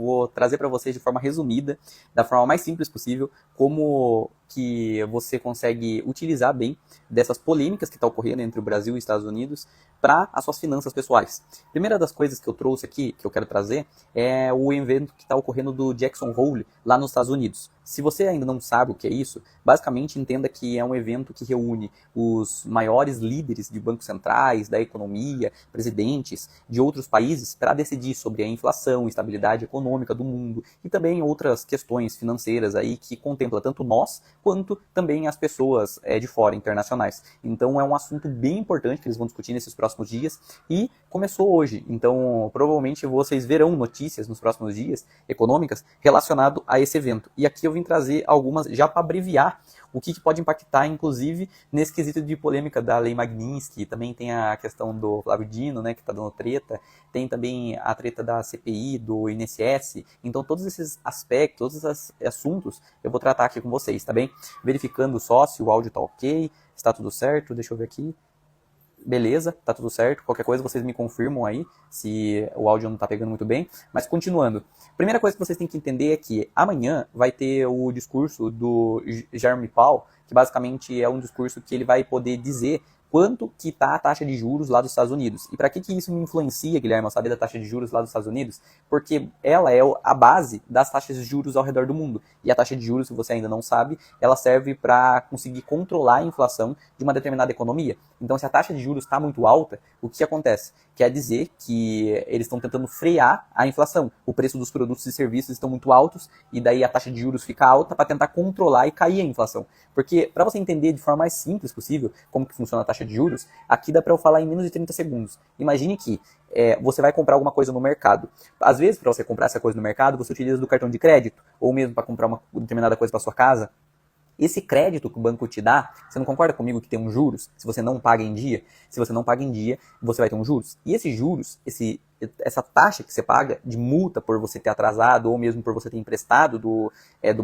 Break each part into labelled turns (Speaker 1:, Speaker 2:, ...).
Speaker 1: Vou trazer para vocês de forma resumida, da forma mais simples possível, como que você consegue utilizar bem dessas polêmicas que estão ocorrendo entre o Brasil e os Estados Unidos para as suas finanças pessoais. Primeira das coisas que eu trouxe aqui, que eu quero trazer, é o evento que está ocorrendo do Jackson Hole, lá nos Estados Unidos. Se você ainda não sabe o que é isso, basicamente entenda que é um evento que reúne os maiores líderes de bancos centrais, da economia, presidentes de outros países para decidir sobre a inflação, estabilidade econômica do mundo e também outras questões financeiras aí que contempla tanto nós quanto também as pessoas de fora, internacionais. Então é um assunto bem importante que eles vão discutir nesses próximos dias e começou hoje. Então provavelmente vocês verão notícias nos próximos dias econômicas relacionado a esse evento. E aqui eu vim trazer algumas já para abreviar o que pode impactar, inclusive, nesse quesito de polêmica da Lei Magnitsky. Também tem a questão do Flávio Dino, né, que está dando treta. Tem também a treta da CPI, do INSS. Então, todos esses aspectos, todos esses assuntos, eu vou tratar aqui com vocês, tá bem? Verificando só se o áudio está ok, se está tudo certo. Deixa eu ver aqui. Beleza, tá tudo certo. Qualquer coisa vocês me confirmam aí se o áudio não tá pegando muito bem. Mas continuando. Primeira coisa que vocês têm que entender é que amanhã vai ter o discurso do Jeremy Powell, que basicamente é um discurso que ele vai poder dizer quanto que está a taxa de juros lá dos Estados Unidos. E para que isso me influencia, Guilherme, eu saber da taxa de juros lá dos Estados Unidos? Porque ela é a base das taxas de juros ao redor do mundo. E a taxa de juros, se você ainda não sabe, ela serve para conseguir controlar a inflação de uma determinada economia. Então, se a taxa de juros está muito alta, o que acontece? Quer dizer que eles estão tentando frear a inflação. O preço dos produtos e serviços estão muito altos e daí a taxa de juros fica alta para tentar controlar e cair a inflação. Porque, para você entender de forma mais simples possível como que funciona a taxa de juros, aqui dá para eu falar em menos de 30 segundos. Imagine que você vai comprar alguma coisa no mercado. Às vezes, para você comprar essa coisa no mercado, você utiliza do cartão de crédito, ou mesmo para comprar uma determinada coisa para sua casa. Esse crédito que o banco te dá, você não concorda comigo que tem um juros? Se você não paga em dia, se você não paga em dia, você vai ter um juros. E esses juros, essa taxa que você paga de multa por você ter atrasado ou mesmo por você ter emprestado do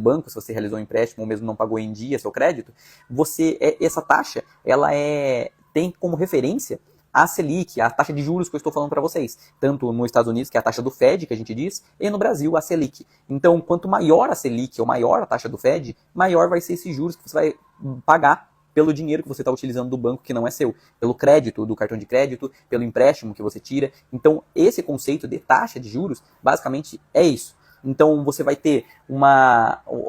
Speaker 1: banco, se você realizou um empréstimo ou mesmo não pagou em dia seu crédito, essa taxa ela tem como referência a Selic, a taxa de juros que eu estou falando para vocês, tanto nos Estados Unidos, que é a taxa do Fed, que a gente diz, e no Brasil, a Selic. Então, quanto maior a Selic ou maior a taxa do Fed, maior vai ser esses juros que você vai pagar pelo dinheiro que você está utilizando do banco que não é seu, pelo crédito, do cartão de crédito, pelo empréstimo que você tira. Então, esse conceito de taxa de juros, basicamente, é isso. Então, você vai ter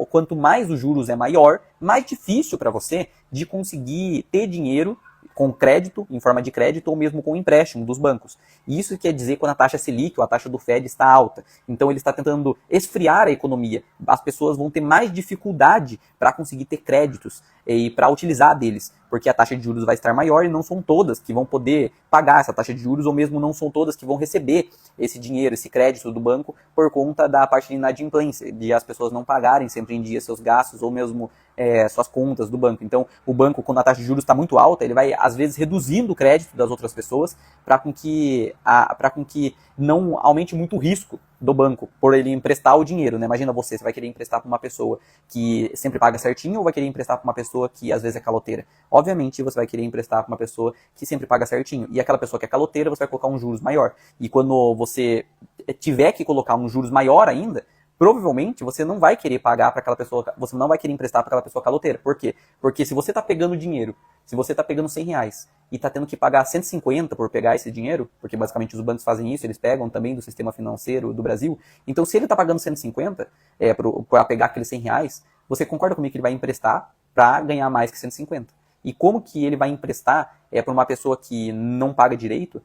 Speaker 1: quanto mais os juros é maior, mais difícil para você de conseguir ter dinheiro com crédito, em forma de crédito, ou mesmo com empréstimo dos bancos. E isso quer dizer quando a taxa Selic, ou a taxa do Fed, está alta. Então ele está tentando esfriar a economia. As pessoas vão ter mais dificuldade para conseguir ter créditos e para utilizar deles, porque a taxa de juros vai estar maior e não são todas que vão poder pagar essa taxa de juros, ou mesmo não são todas que vão receber esse dinheiro, esse crédito do banco, por conta da parte de inadimplência, de as pessoas não pagarem sempre em dia seus gastos, ou mesmo suas contas do banco. Então, o banco, quando a taxa de juros está muito alta, ele vai, às vezes, reduzindo o crédito das outras pessoas para com que não aumente muito o risco do banco por ele emprestar o dinheiro, né? Imagina você vai querer emprestar para uma pessoa que sempre paga certinho ou vai querer emprestar para uma pessoa que às vezes é caloteira? Obviamente você vai querer emprestar para uma pessoa que sempre paga certinho. E aquela pessoa que é caloteira, você vai colocar um juros maior. E quando você tiver que colocar um juros maior ainda, provavelmente você não vai querer pagar para aquela pessoa, você não vai querer emprestar para aquela pessoa caloteira. Por quê? Porque se você está pegando dinheiro, se você está pegando R$100 e está tendo que pagar 150 por pegar esse dinheiro, porque basicamente os bancos fazem isso, eles pegam também do sistema financeiro do Brasil, então se ele está pagando 150 para pegar aqueles R$100, você concorda comigo que ele vai emprestar para ganhar mais que 150? E como que ele vai emprestar para uma pessoa que não paga direito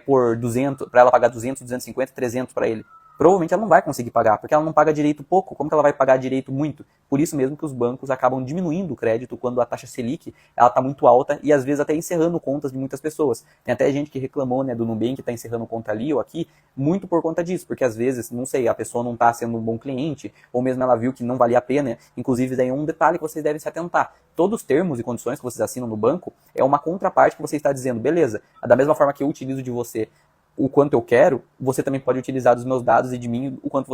Speaker 1: por 200, para ela pagar 200, 250, 300 para ele? Provavelmente ela não vai conseguir pagar, porque ela não paga direito pouco. Como que ela vai pagar direito muito? Por isso mesmo que os bancos acabam diminuindo o crédito quando a taxa Selic está muito alta e às vezes até encerrando contas de muitas pessoas. Tem até gente que reclamou, né, do Nubank que está encerrando conta ali ou aqui, muito por conta disso, porque às vezes, não sei, a pessoa não está sendo um bom cliente, ou mesmo ela viu que não valia a pena. Inclusive, daí é um detalhe que vocês devem se atentar. Todos os termos e condições que vocês assinam no banco é uma contraparte que você está dizendo, beleza, da mesma forma que eu utilizo de você o quanto eu quero, você também pode utilizar dos meus dados e de mim o quanto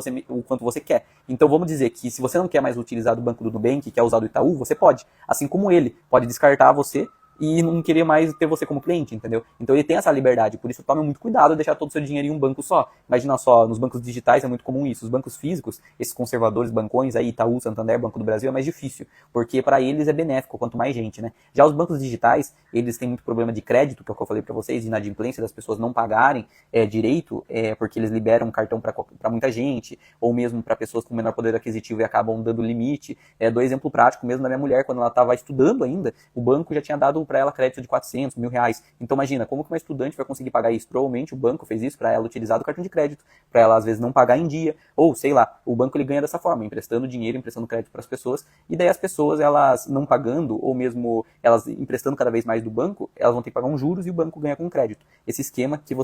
Speaker 1: você quer. Então vamos dizer que se você não quer mais utilizar do banco do Nubank, quer usar do Itaú, você pode. Assim como ele pode descartar você e não querer mais ter você como cliente, entendeu? Então ele tem essa liberdade, por isso tome muito cuidado de deixar todo o seu dinheiro em um banco só. Imagina só, nos bancos digitais é muito comum isso, os bancos físicos, esses conservadores bancões aí, Itaú, Santander, Banco do Brasil, é mais difícil, porque para eles é benéfico, quanto mais gente, né? Já os bancos digitais, eles têm muito problema de crédito, que é o que eu falei para vocês, de inadimplência das pessoas não pagarem direito, porque eles liberam cartão para muita gente, ou mesmo para pessoas com menor poder aquisitivo e acabam dando limite. Dou exemplo prático mesmo da minha mulher, quando ela estava estudando ainda, o banco já tinha dado para ela crédito de 400 mil reais. Então imagina, como que uma estudante vai conseguir pagar isso? Provavelmente o banco fez isso para ela utilizar do cartão de crédito, para ela às vezes não pagar em dia, ou sei lá, o banco ele ganha dessa forma, emprestando dinheiro, emprestando crédito para as pessoas, e daí as pessoas, elas não pagando, ou mesmo elas emprestando cada vez mais do banco, elas vão ter que pagar uns juros e o banco ganha com crédito. Esse esquema que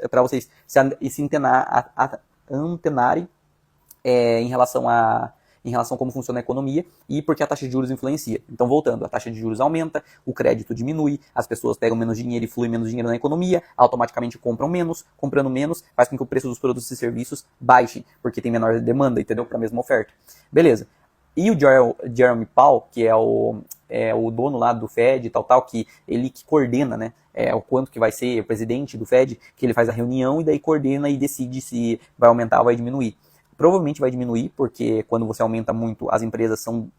Speaker 1: para vocês se antenarem em relação a como funciona a economia e porque a taxa de juros influencia. Então, voltando, a taxa de juros aumenta, o crédito diminui, as pessoas pegam menos dinheiro e fluem menos dinheiro na economia, automaticamente compram menos, comprando menos, faz com que o preço dos produtos e serviços baixe, porque tem menor demanda, entendeu? Para a mesma oferta. Beleza. E o Jeremy Powell, que é o dono lá do Fed e tal, que ele que coordena, né? O quanto que vai ser o presidente do Fed, que ele faz a reunião e daí coordena e decide se vai aumentar ou vai diminuir. Provavelmente vai diminuir, porque quando você aumenta muito, as empresas são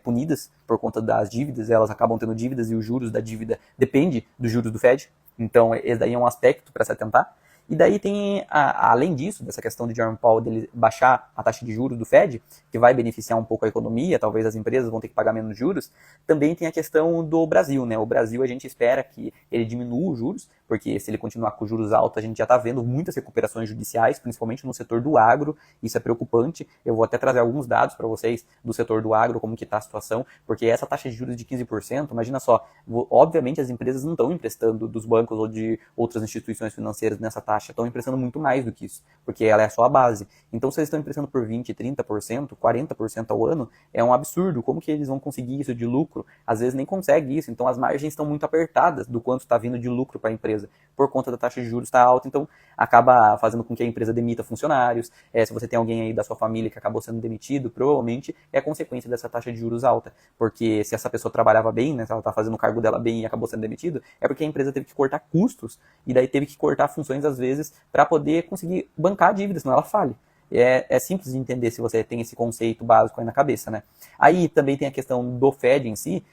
Speaker 1: punidas por conta das dívidas, elas acabam tendo dívidas e os juros da dívida depende dos juros do Fed. Então, esse daí é um aspecto para se atentar. E daí tem, além disso, dessa questão de Jerome Powell dele baixar a taxa de juros do Fed, que vai beneficiar um pouco a economia, talvez as empresas vão ter que pagar menos juros, também tem a questão do Brasil, né? O Brasil, a gente espera que ele diminua os juros, porque se ele continuar com juros altos, a gente já está vendo muitas recuperações judiciais, principalmente no setor do agro, isso é preocupante. Eu vou até trazer alguns dados para vocês do setor do agro, como que está a situação, porque essa taxa de juros de 15%, imagina só, obviamente as empresas não estão emprestando dos bancos ou de outras instituições financeiras nessa taxa, estão emprestando muito mais do que isso, porque ela é só a base. Então, se eles estão emprestando por 20%, 30%, 40% ao ano, é um absurdo. Como que eles vão conseguir isso de lucro? Às vezes nem conseguem isso, então as margens estão muito apertadas do quanto está vindo de lucro para a empresa, por conta da taxa de juros estar alta, então acaba fazendo com que a empresa demita funcionários. Se você tem alguém aí da sua família que acabou sendo demitido, provavelmente é consequência dessa taxa de juros alta, porque se essa pessoa trabalhava bem, né, se ela está fazendo o cargo dela bem e acabou sendo demitido, é porque a empresa teve que cortar custos, e daí teve que cortar funções às vezes para poder conseguir bancar a dívida, senão ela fale. É simples de entender se você tem esse conceito básico aí na cabeça, né? Aí também tem a questão do Fed em si,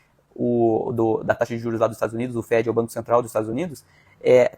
Speaker 1: da taxa de juros lá dos Estados Unidos, o Fed é o Banco Central dos Estados Unidos,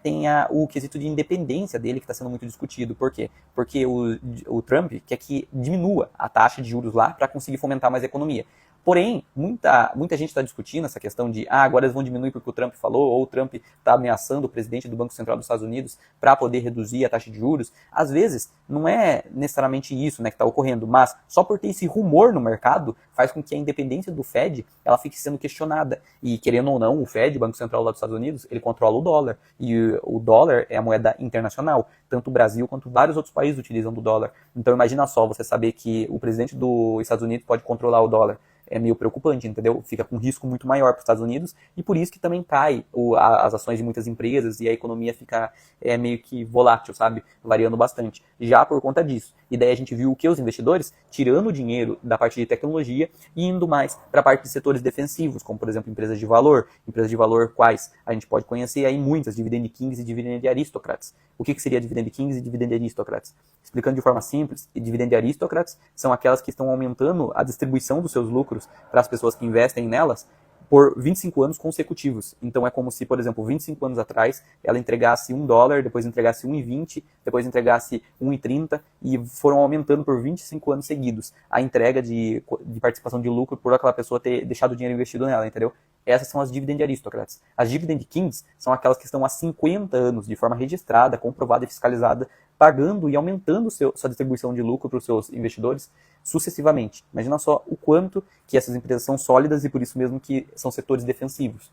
Speaker 1: tem o quesito de independência dele que está sendo muito discutido. Por quê? Porque o Trump quer que diminua a taxa de juros lá para conseguir fomentar mais a economia. Porém, muita gente está discutindo essa questão de agora eles vão diminuir porque o Trump falou, ou o Trump está ameaçando o presidente do Banco Central dos Estados Unidos para poder reduzir a taxa de juros. Às vezes, não é necessariamente isso, né, que está ocorrendo, mas só por ter esse rumor no mercado faz com que a independência do Fed ela fique sendo questionada. E querendo ou não, o Fed, o Banco Central lá dos Estados Unidos, ele controla o dólar. E o dólar é a moeda internacional. Tanto o Brasil quanto vários outros países utilizam do dólar. Então imagina só, você saber que o presidente dos Estados Unidos pode controlar o dólar. É meio preocupante, entendeu? Fica com um risco muito maior para os Estados Unidos e por isso que também cai as ações de muitas empresas e a economia fica meio que volátil, sabe? Variando bastante. Já por conta disso. E daí a gente viu o que os investidores tirando o dinheiro da parte de tecnologia e indo mais para a parte de setores defensivos, como por exemplo empresas de valor. Empresas de valor quais a gente pode conhecer aí muitas, Dividend Kings e Dividend Aristocrats. O que seria Dividend Kings e Dividend Aristocrats? Explicando de forma simples, Dividend Aristocrats são aquelas que estão aumentando a distribuição dos seus lucros para as pessoas que investem nelas por 25 anos consecutivos. Então é como se, por exemplo, 25 anos atrás, ela entregasse $1, depois entregasse 1,20, depois entregasse 1,30 e foram aumentando por 25 anos seguidos a entrega de participação de lucro por aquela pessoa ter deixado o dinheiro investido nela, entendeu? Essas são as Dividend Aristocrats. As Dividend Kings são aquelas que estão há 50 anos, de forma registrada, comprovada e fiscalizada, pagando e aumentando sua distribuição de lucro para os seus investidores sucessivamente. Imagina só o quanto que essas empresas são sólidas e por isso mesmo que são setores defensivos.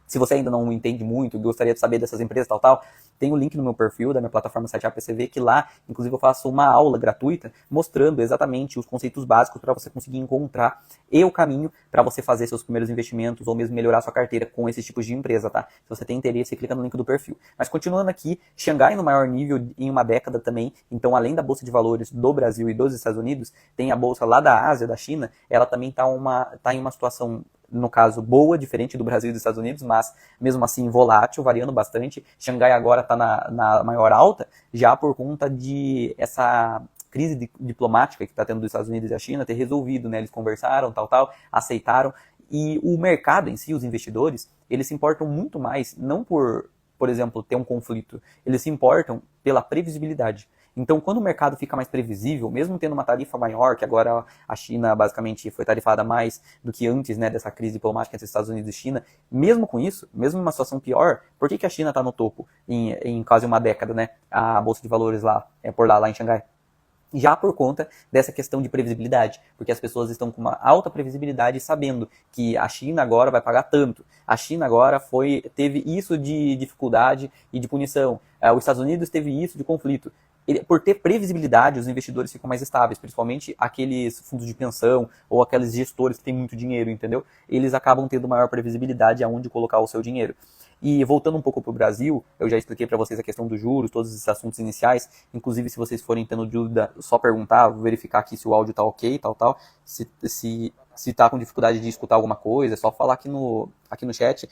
Speaker 1: Se você ainda não entende muito e gostaria de saber dessas empresas tal, tem o link no meu perfil da minha plataforma site APCV, que lá, inclusive, eu faço uma aula gratuita mostrando exatamente os conceitos básicos para você conseguir encontrar o caminho para você fazer seus primeiros investimentos ou mesmo melhorar sua carteira com esses tipos de empresa, tá? Se você tem interesse, clica no link do perfil. Mas continuando aqui, Xangai no maior nível em uma década também, então além da Bolsa de Valores do Brasil e dos Estados Unidos, tem a Bolsa lá da Ásia, da China, ela também está em uma situação no caso, boa, diferente do Brasil e dos Estados Unidos, mas mesmo assim volátil, variando bastante. Xangai agora está na maior alta, já por conta de essa crise diplomática que está tendo dos Estados Unidos e a China ter resolvido, né? Eles conversaram, tal, aceitaram. E o mercado em si, os investidores, eles se importam muito mais, não por exemplo, ter um conflito, eles se importam pela previsibilidade. Então, quando o mercado fica mais previsível, mesmo tendo uma tarifa maior, que agora a China basicamente foi tarifada mais do que antes, né, dessa crise diplomática entre Estados Unidos e China, mesmo com isso, mesmo numa situação pior, por que a China está no topo em quase uma década, né, a Bolsa de Valores lá em Xangai? Já por conta dessa questão de previsibilidade, porque as pessoas estão com uma alta previsibilidade sabendo que a China agora vai pagar tanto, a China agora teve isso de dificuldade e de punição, os Estados Unidos teve isso de conflito. Por ter previsibilidade, os investidores ficam mais estáveis, principalmente aqueles fundos de pensão ou aqueles gestores que têm muito dinheiro, entendeu? Eles acabam tendo maior previsibilidade aonde colocar o seu dinheiro. E voltando um pouco para o Brasil, eu já expliquei para vocês a questão dos juros, todos esses assuntos iniciais. Inclusive, se vocês forem tendo dúvida, só perguntar, verificar aqui se o áudio está ok, tal. Se tá com dificuldade de escutar alguma coisa, é só falar aqui no chat,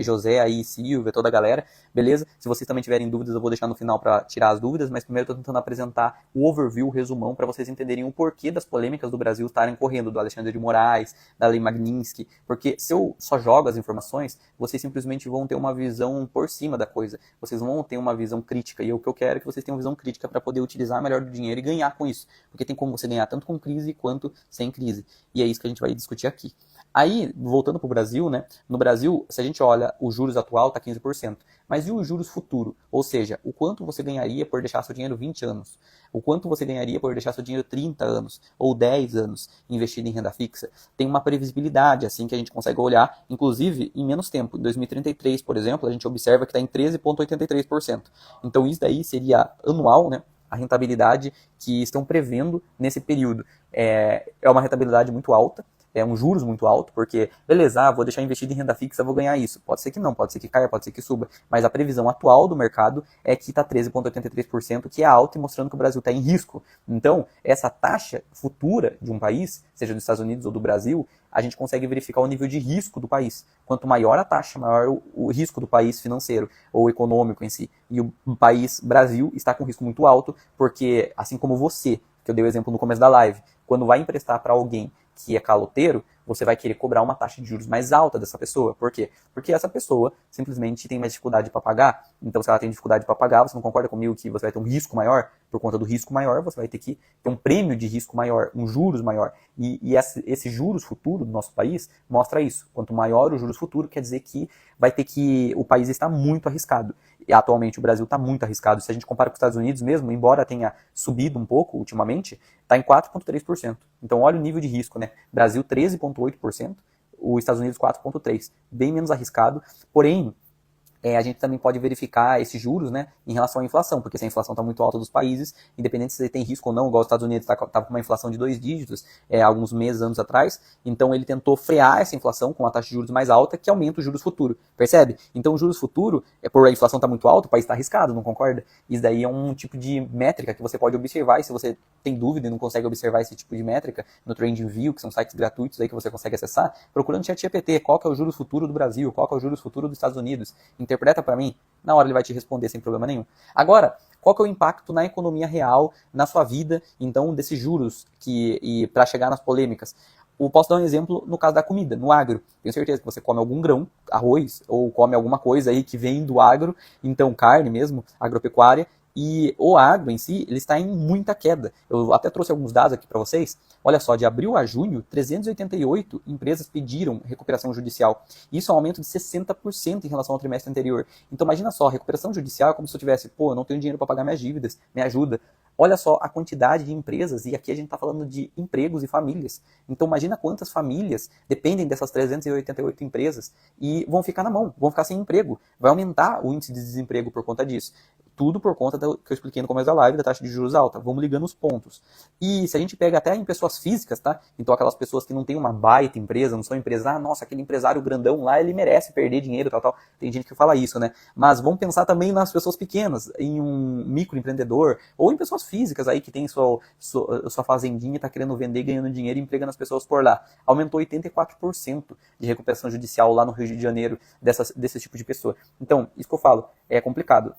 Speaker 1: José, aí, Silvia, toda a galera, beleza? Se vocês também tiverem dúvidas, eu vou deixar no final para tirar as dúvidas, mas primeiro eu tô tentando apresentar o overview, o resumão, para vocês entenderem o porquê das polêmicas do Brasil estarem correndo, do Alexandre de Moraes, da Lei Magnitsky, porque se eu só jogo as informações, vocês simplesmente vão ter uma visão por cima da coisa, vocês vão ter uma visão crítica, e o que eu quero é que vocês tenham uma visão crítica para poder utilizar melhor o dinheiro e ganhar com isso, porque tem como você ganhar tanto com crise quanto sem crise, e é isso que a gente vai discutir aqui. Aí, voltando para o Brasil, né? No Brasil, se a gente olha, o juros atual está 15%. Mas e os juros futuro? Ou seja, o quanto você ganharia por deixar seu dinheiro 20 anos? O quanto você ganharia por deixar seu dinheiro 30 anos? Ou 10 anos investido em renda fixa? Tem uma previsibilidade, assim, que a gente consegue olhar, inclusive, em menos tempo. Em 2033, por exemplo, a gente observa que está em 13,83%. Então, isso daí seria anual, né? A rentabilidade que estão prevendo nesse período. É uma rentabilidade muito alta. É um juros muito alto, porque, beleza, vou deixar investido em renda fixa, vou ganhar isso. Pode ser que não, pode ser que caia, pode ser que suba. Mas a previsão atual do mercado é que está 13,83%, que é alto e mostrando que o Brasil está em risco. Então, essa taxa futura de um país, seja dos Estados Unidos ou do Brasil, a gente consegue verificar o nível de risco do país. Quanto maior a taxa, maior o risco do país financeiro ou econômico em si. E o país Brasil está com risco muito alto, porque, assim como você, que eu dei o exemplo no começo da live, quando vai emprestar para alguém que é caloteiro, você vai querer cobrar uma taxa de juros mais alta dessa pessoa. Por quê? Porque essa pessoa simplesmente tem mais dificuldade para pagar. Então, se ela tem dificuldade para pagar, você não concorda comigo que você vai ter um risco maior? Por conta do risco maior, você vai ter que ter um prêmio de risco maior, um juros maior. E esse juros futuro do nosso país mostra isso. Quanto maior o juros futuro, quer dizer que o país está muito arriscado. E atualmente o Brasil está muito arriscado. Se a gente compara com os Estados Unidos mesmo, embora tenha subido um pouco ultimamente, está em 4,3%. Então olha o nível de risco, né? Brasil 13,8%, os Estados Unidos 4,3%. Bem menos arriscado, porém a gente também pode verificar esses juros, né, em relação à inflação, porque se a inflação está muito alta dos países, independente se você tem risco ou não, igual os Estados Unidos estava com uma inflação de 2 dígitos alguns meses, anos atrás, então ele tentou frear essa inflação com uma taxa de juros mais alta, que aumenta os juros futuro, percebe? Então o juros futuro, por a inflação estar muito alta, o país está arriscado, não concorda? Isso daí é um tipo de métrica que você pode observar, e se você tem dúvida e não consegue observar esse tipo de métrica, no TradingView, que são sites gratuitos aí que você consegue acessar, procurando ChatGPT, qual que é o juros futuro do Brasil, qual que é o juros futuro dos Estados Unidos, interpreta para mim, na hora ele vai te responder sem problema nenhum. Agora, qual que é o impacto na economia real, na sua vida, então, desses juros e para chegar nas polêmicas? Eu posso dar um exemplo no caso da comida, no agro. Tenho certeza que você come algum grão, arroz, ou come alguma coisa aí que vem do agro, então carne mesmo, agropecuária, e o agro em si, ele está em muita queda. Eu até trouxe alguns dados aqui para vocês. Olha só, de abril a junho, 388 empresas pediram recuperação judicial. Isso é um aumento de 60% em relação ao trimestre anterior. Então imagina só, recuperação judicial é como se eu tivesse, eu não tenho dinheiro para pagar minhas dívidas, me ajuda. Olha só a quantidade de empresas, e aqui a gente está falando de empregos e famílias. Então imagina quantas famílias dependem dessas 388 empresas e vão ficar na mão, vão ficar sem emprego. Vai aumentar o índice de desemprego por conta disso. Tudo por conta do que eu expliquei no começo da live, da taxa de juros alta. Vamos ligando os pontos. E se a gente pega até em pessoas físicas, tá? Então aquelas pessoas que não têm uma baita empresa, não são empresas, nossa, aquele empresário grandão lá, ele merece perder dinheiro, tal. Tem gente que fala isso, né? Mas vamos pensar também nas pessoas pequenas, em um microempreendedor, ou em pessoas físicas aí que tem sua fazendinha e tá querendo vender, ganhando dinheiro e empregando as pessoas por lá. Aumentou 84% de recuperação judicial lá no Rio de Janeiro desse tipo de pessoa. Então, isso que eu falo, é complicado.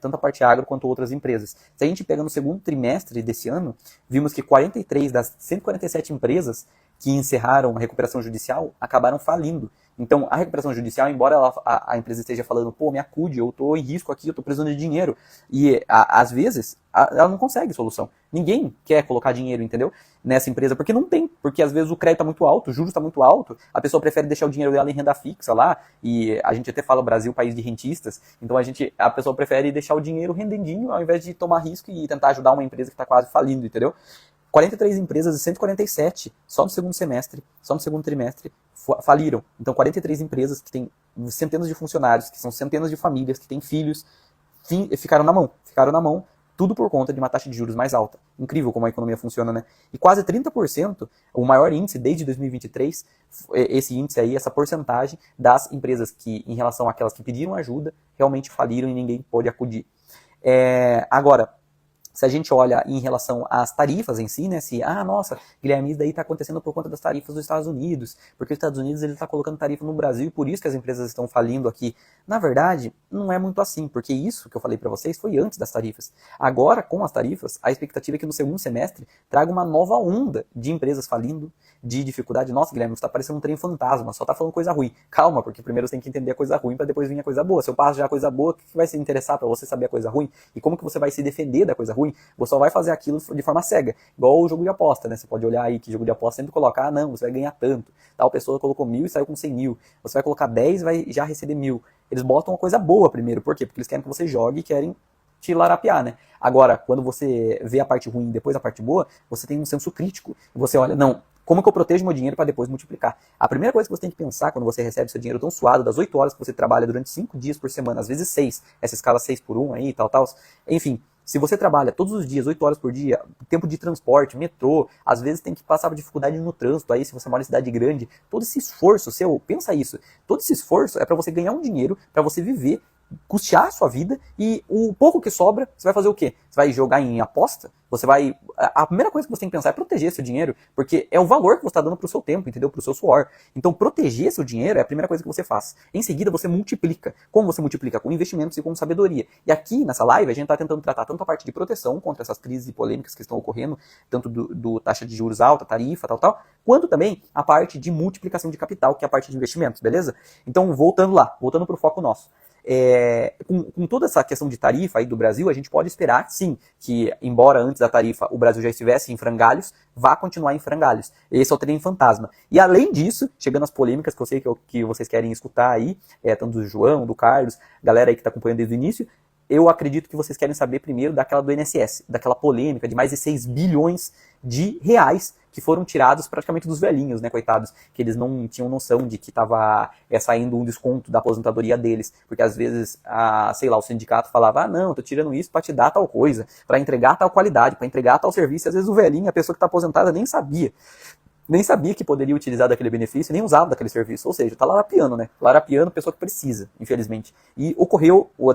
Speaker 1: Tanto a parte agro quanto outras empresas. Se a gente pega no segundo trimestre desse ano, vimos que 43 das 147 empresas que encerraram a recuperação judicial acabaram falindo. Então, a recuperação judicial, embora a empresa esteja falando, pô, me acude, eu estou em risco aqui, eu estou precisando de dinheiro. E, às vezes, ela não consegue solução. Ninguém quer colocar dinheiro, entendeu? Nessa empresa, porque não tem. Porque, às vezes, o crédito está muito alto, o juros está muito alto, a pessoa prefere deixar o dinheiro dela em renda fixa lá, e a gente até fala Brasil, país de rentistas, então a pessoa prefere deixar o dinheiro rendendinho, ao invés de tomar risco e tentar ajudar uma empresa que está quase falindo, entendeu? 43 empresas de 147, só no segundo semestre, só no segundo trimestre, faliram. Então, 43 empresas que têm centenas de funcionários, que são centenas de famílias, que têm filhos, ficaram na mão, tudo por conta de uma taxa de juros mais alta. Incrível como a economia funciona, né? E quase 30%, o maior índice desde 2023, esse índice aí, essa porcentagem das empresas que, em relação àquelas que pediram ajuda, realmente faliram e ninguém pôde acudir. Agora, se a gente olha em relação às tarifas em si, né, nossa, Guilherme, isso daí está acontecendo por conta das tarifas dos Estados Unidos, porque os Estados Unidos ele está colocando tarifa no Brasil e por isso que as empresas estão falindo aqui. Na verdade, não é muito assim, porque isso que eu falei para vocês foi antes das tarifas. Agora, com as tarifas, a expectativa é que no segundo semestre traga uma nova onda de empresas falindo, de dificuldade. Nossa, Guilherme, você está parecendo um trem fantasma, só está falando coisa ruim. Calma, porque primeiro você tem que entender a coisa ruim para depois vir a coisa boa. Se eu passo já a coisa boa, o que vai se interessar para você saber a coisa ruim? E como que você vai se defender da coisa ruim? Você só vai fazer aquilo de forma cega, igual o jogo de aposta, né? Você pode olhar aí que jogo de aposta sempre colocar, não, você vai ganhar tanto. Tal pessoa colocou 1.000 e saiu com 100.000. Você vai colocar 10 e vai já receber 1.000. Eles botam uma coisa boa primeiro, por quê? Porque eles querem que você jogue e querem te larapear, né? Agora, quando você vê a parte ruim e depois a parte boa, você tem um senso crítico. E você olha, não, como que eu protejo meu dinheiro para depois multiplicar? A primeira coisa que você tem que pensar quando você recebe seu dinheiro tão suado, das 8 horas que você trabalha durante 5 dias por semana, às vezes 6, essa escala 6 por 1 aí, tal, enfim, se você trabalha todos os dias, 8 horas por dia, tempo de transporte, metrô, às vezes tem que passar por dificuldade no trânsito, aí se você mora em cidade grande, todo esse esforço seu, pensa isso, todo esse esforço é para você ganhar um dinheiro, para você viver, custear a sua vida, e o pouco que sobra, você vai fazer o quê? Você vai jogar em aposta? Você vai... A primeira coisa que você tem que pensar é proteger seu dinheiro, porque é o valor que você está dando para o seu tempo, entendeu? Para o seu suor. Então, proteger seu dinheiro é a primeira coisa que você faz. Em seguida, você multiplica. Como você multiplica? Com investimentos e com sabedoria. E aqui, nessa live, a gente está tentando tratar tanto a parte de proteção contra essas crises e polêmicas que estão ocorrendo, tanto do taxa de juros alta, tarifa, quanto também a parte de multiplicação de capital, que é a parte de investimentos, beleza? Então, voltando para o foco nosso. Com toda essa questão de tarifa aí do Brasil, a gente pode esperar, sim, que embora antes da tarifa o Brasil já estivesse em frangalhos, vá continuar em frangalhos. Esse é o trem fantasma. E além disso, chegando às polêmicas que eu sei que vocês querem escutar aí, tanto do João, do Carlos, galera aí que está acompanhando desde o início, eu acredito que vocês querem saber primeiro daquela do INSS, daquela polêmica de mais de 6 bilhões de reais que foram tirados praticamente dos velhinhos, né, coitados, que eles não tinham noção de que estava saindo um desconto da aposentadoria deles, porque às vezes, sei lá, o sindicato falava, não, eu tô tirando isso para te dar tal coisa, para entregar tal qualidade, para entregar tal serviço, e às vezes o velhinho, a pessoa que está aposentada, nem sabia que poderia utilizar daquele benefício, nem usava daquele serviço. Ou seja, tá larapiando, né? Larapiando pessoa que precisa, infelizmente. E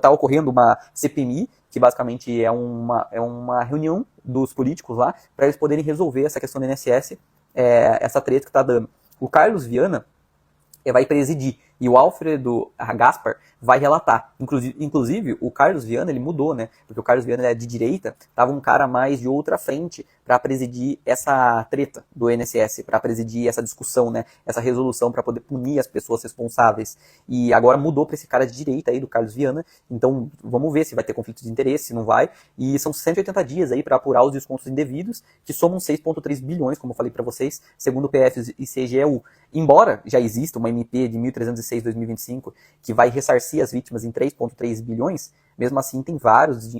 Speaker 1: tá ocorrendo uma CPMI, que basicamente é uma reunião dos políticos lá, para eles poderem resolver essa questão do INSS, essa treta que tá dando. O Carlos Viana vai presidir, e o Alfredo Gaspar vai relatar. Inclusive, o Carlos Viana, ele mudou, né? Porque o Carlos Viana é de direita, tava um cara mais de outra frente para presidir essa treta do INSS, para presidir essa discussão, né? Essa resolução para poder punir as pessoas responsáveis. E agora mudou para esse cara de direita aí, do Carlos Viana. Então, vamos ver se vai ter conflito de interesse, se não vai. E são 180 dias aí para apurar os descontos indevidos, que somam 6,3 bilhões, como eu falei para vocês, segundo o PF e CGU. Embora já exista uma MP de 1306/2025 que vai ressarcir as vítimas em 3,3 bilhões, Mesmo assim, tem vários,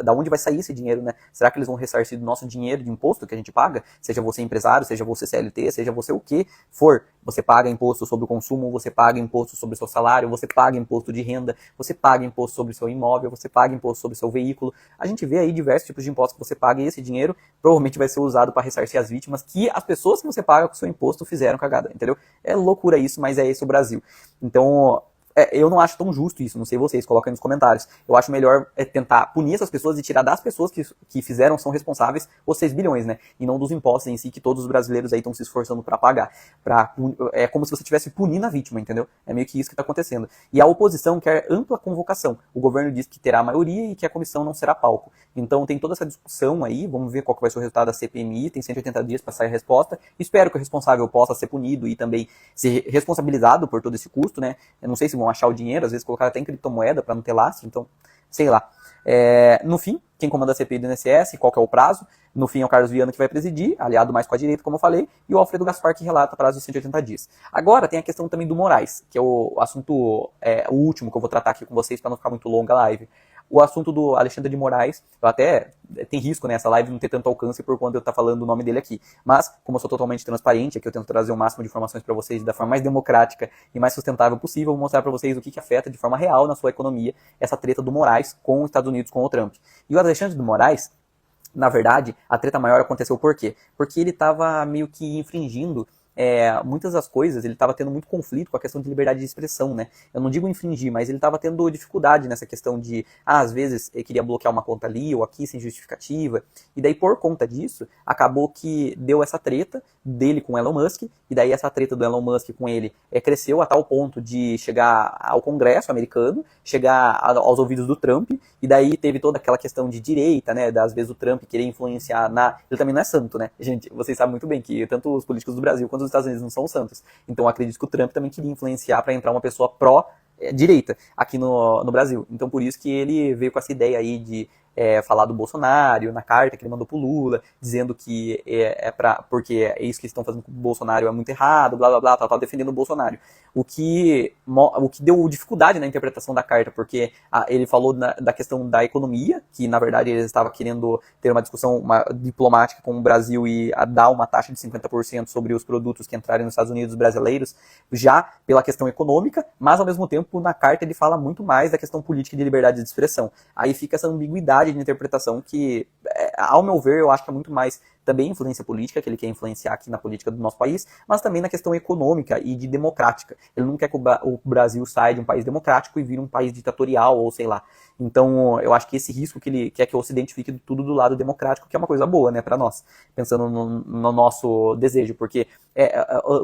Speaker 1: da onde vai sair esse dinheiro, né? Será que eles vão ressarcir do nosso dinheiro de imposto que a gente paga? Seja você empresário, seja você CLT, seja você o que for. Você paga imposto sobre o consumo, você paga imposto sobre o seu salário, você paga imposto de renda, você paga imposto sobre o seu imóvel, você paga imposto sobre o seu veículo. A gente vê aí diversos tipos de impostos que você paga e esse dinheiro provavelmente vai ser usado para ressarcir as vítimas que as pessoas que você paga com o seu imposto fizeram cagada, entendeu? É loucura isso, mas é esse o Brasil. Então, eu não acho tão justo isso, não sei vocês, coloquem nos comentários. Eu acho melhor tentar punir essas pessoas e tirar das pessoas que fizeram, são responsáveis, os 6 bilhões, né? E não dos impostos em si, que todos os brasileiros aí estão se esforçando para pagar. É como se você estivesse punindo a vítima, entendeu? É meio que isso que está acontecendo. E a oposição quer ampla convocação. O governo diz que terá maioria e que a comissão não será palco. Então tem toda essa discussão aí, vamos ver qual que vai ser o resultado da CPMI, tem 180 dias para sair a resposta. Espero que o responsável possa ser punido e também ser responsabilizado por todo esse custo, né? Eu não sei se vão achar o dinheiro, às vezes colocaram até em criptomoeda para não ter lastro, então, sei lá. No fim, quem comanda a CPI do INSS, qual que é o prazo? No fim é o Carlos Viana que vai presidir, aliado mais com a direita, como eu falei, e o Alfredo Gaspar que relata prazo de 180 dias. Agora tem a questão também do Moraes, que é o assunto, o último que eu vou tratar aqui com vocês para não ficar muito longa a live. O assunto do Alexandre de Moraes, eu até tem risco nessa live não ter tanto alcance por quando eu estar falando o nome dele aqui. Mas, como eu sou totalmente transparente, aqui eu tento trazer o máximo de informações para vocês da forma mais democrática e mais sustentável possível, vou mostrar para vocês o que afeta de forma real na sua economia essa treta do Moraes com os Estados Unidos, com o Trump. E o Alexandre de Moraes, na verdade, a treta maior aconteceu por quê? Porque ele estava meio que infringindo muitas das coisas, ele estava tendo muito conflito com a questão de liberdade de expressão, né? Eu não digo infringir, mas ele estava tendo dificuldade nessa questão de, às vezes, ele queria bloquear uma conta ali ou aqui sem justificativa, e daí por conta disso, acabou que deu essa treta dele com o Elon Musk, e daí essa treta do Elon Musk com ele cresceu a tal ponto de chegar ao Congresso americano, chegar aos ouvidos do Trump, e daí teve toda aquela questão de direita, né? Às vezes o Trump querer influenciar ele também não é santo, né? Gente, vocês sabem muito bem que tanto os políticos do Brasil quanto os Estados Unidos não são santos. Então eu acredito que o Trump também queria influenciar para entrar uma pessoa pró-direita aqui no Brasil. Então por isso que ele veio com essa ideia aí de falar do Bolsonaro, na carta que ele mandou pro Lula, dizendo que porque é isso que estão fazendo com o Bolsonaro é muito errado, blá blá blá, tal, defendendo o Bolsonaro. O que deu dificuldade na interpretação da carta, porque ele falou da questão da economia, que na verdade ele estava querendo ter uma discussão diplomática com o Brasil e dar uma taxa de 50% sobre os produtos que entrarem nos Estados Unidos brasileiros, já pela questão econômica, mas ao mesmo tempo na carta ele fala muito mais da questão política e de liberdade de expressão. Aí fica essa ambiguidade de interpretação que, ao meu ver, eu acho que é muito mais também influência política, que ele quer influenciar aqui na política do nosso país, mas também na questão econômica e de democrática. Ele não quer que o Brasil saia de um país democrático e vire um país ditatorial, ou sei lá. Então, eu acho que esse risco que ele quer que o Ocidente fique tudo do lado democrático, que é uma coisa boa, né, para nós, pensando no nosso desejo, porque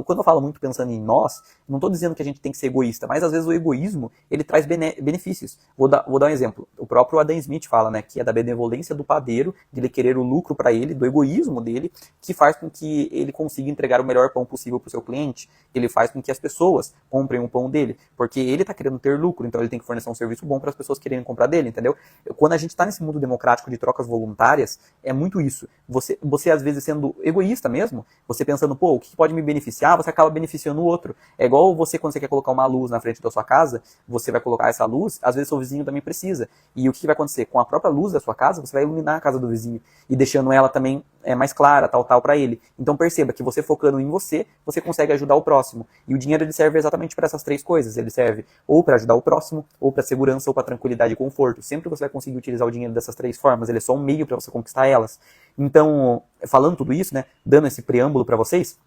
Speaker 1: quando eu falo muito pensando em nós, não estou dizendo que a gente tem que ser egoísta, mas às vezes o egoísmo, ele traz benefícios. Vou dar um exemplo. O próprio Adam Smith fala, né, que é da benevolência do padeiro, de ele querer o lucro para ele, do egoísmo dele, que faz com que ele consiga entregar o melhor pão possível para o seu cliente. Ele faz com que as pessoas comprem o pão dele, porque ele está querendo ter lucro, então ele tem que fornecer um serviço bom para as pessoas quererem comprar dele, entendeu? Quando a gente está nesse mundo democrático de trocas voluntárias, é muito isso. Você às vezes sendo egoísta mesmo, você pensando, pô, o que pode me beneficiar, você acaba beneficiando o outro. É igual você, quando você quer colocar uma luz na frente da sua casa, você vai colocar essa luz, às vezes seu vizinho também precisa. E o que vai acontecer? Com a própria luz da sua casa, você vai iluminar a casa do vizinho e deixando ela também mais clara, tal, para ele. Então perceba que você focando em você, você consegue ajudar o próximo. E o dinheiro ele serve exatamente para essas três coisas. Ele serve ou para ajudar o próximo, ou para segurança, ou para tranquilidade e conforto. Sempre você vai conseguir utilizar o dinheiro dessas três formas. Ele é só um meio para você conquistar elas. Então, falando tudo isso, né, dando esse preâmbulo para vocês,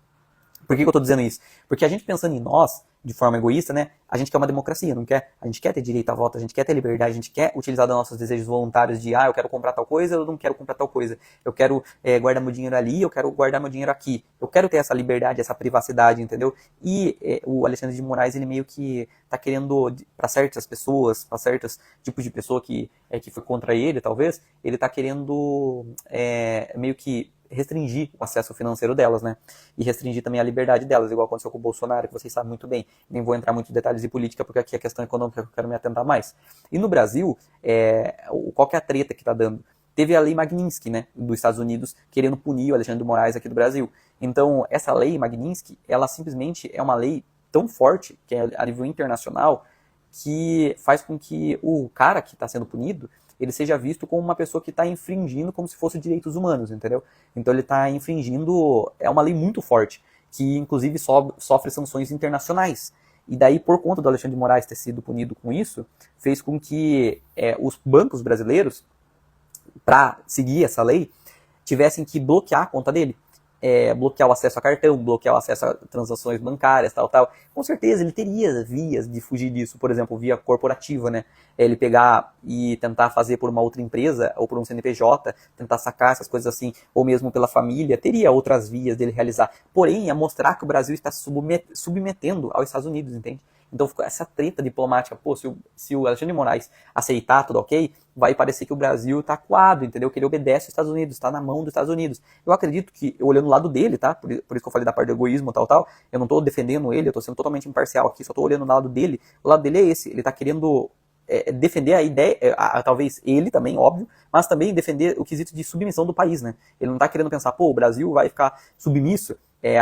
Speaker 1: por que eu estou dizendo isso? Porque a gente pensando em nós, de forma egoísta, né? A gente quer uma democracia, não quer? A gente quer ter direito à voto, a gente quer ter liberdade, a gente quer utilizar dos nossos desejos voluntários de, eu quero comprar tal coisa, eu não quero comprar tal coisa. Eu quero guardar meu dinheiro ali, eu quero guardar meu dinheiro aqui. Eu quero ter essa liberdade, essa privacidade, entendeu? E o Alexandre de Moraes, ele meio que tá querendo, para certas pessoas, para certos tipos de pessoa que foi contra ele, talvez, ele tá querendo meio que restringir o acesso financeiro delas, né? E restringir também a liberdade delas, igual aconteceu com o Bolsonaro, que vocês sabem muito bem. Nem vou entrar muito em detalhes de política, porque aqui é questão econômica que eu quero me atentar mais. E no Brasil, qual que é a treta que tá dando? Teve a lei Magnitsky, né, dos Estados Unidos, querendo punir o Alexandre de Moraes aqui do Brasil. Então, essa lei Magnitsky, ela simplesmente é uma lei tão forte, que é a nível internacional, que faz com que o cara que está sendo punido, ele seja visto como uma pessoa que está infringindo como se fosse direitos humanos, entendeu? Então ele está infringindo, é uma lei muito forte, que inclusive sofre sanções internacionais. E daí, por conta do Alexandre de Moraes ter sido punido com isso, fez com que os bancos brasileiros, para seguir essa lei, tivessem que bloquear a conta dele. Bloquear o acesso a cartão, bloquear o acesso a transações bancárias, tal. Com certeza ele teria vias de fugir disso, por exemplo, via corporativa, né? Ele pegar e tentar fazer por uma outra empresa, ou por um CNPJ, tentar sacar essas coisas assim, ou mesmo pela família, teria outras vias dele realizar. Porém, é mostrar que o Brasil está submetendo aos Estados Unidos, entende? Então ficou essa treta diplomática. Pô, se o Alexandre de Moraes aceitar tudo ok, vai parecer que o Brasil está acuado, entendeu? Que ele obedece aos Estados Unidos, está na mão dos Estados Unidos. Eu acredito que, olhando o lado dele, tá? Por isso que eu falei da parte do egoísmo, tal, eu não estou defendendo ele, eu estou sendo totalmente imparcial aqui, só estou olhando o lado dele. O lado dele é esse, ele está querendo defender a ideia, talvez ele também, óbvio, mas também defender o quesito de submissão do país, né? Ele não está querendo pensar, pô, o Brasil vai ficar submisso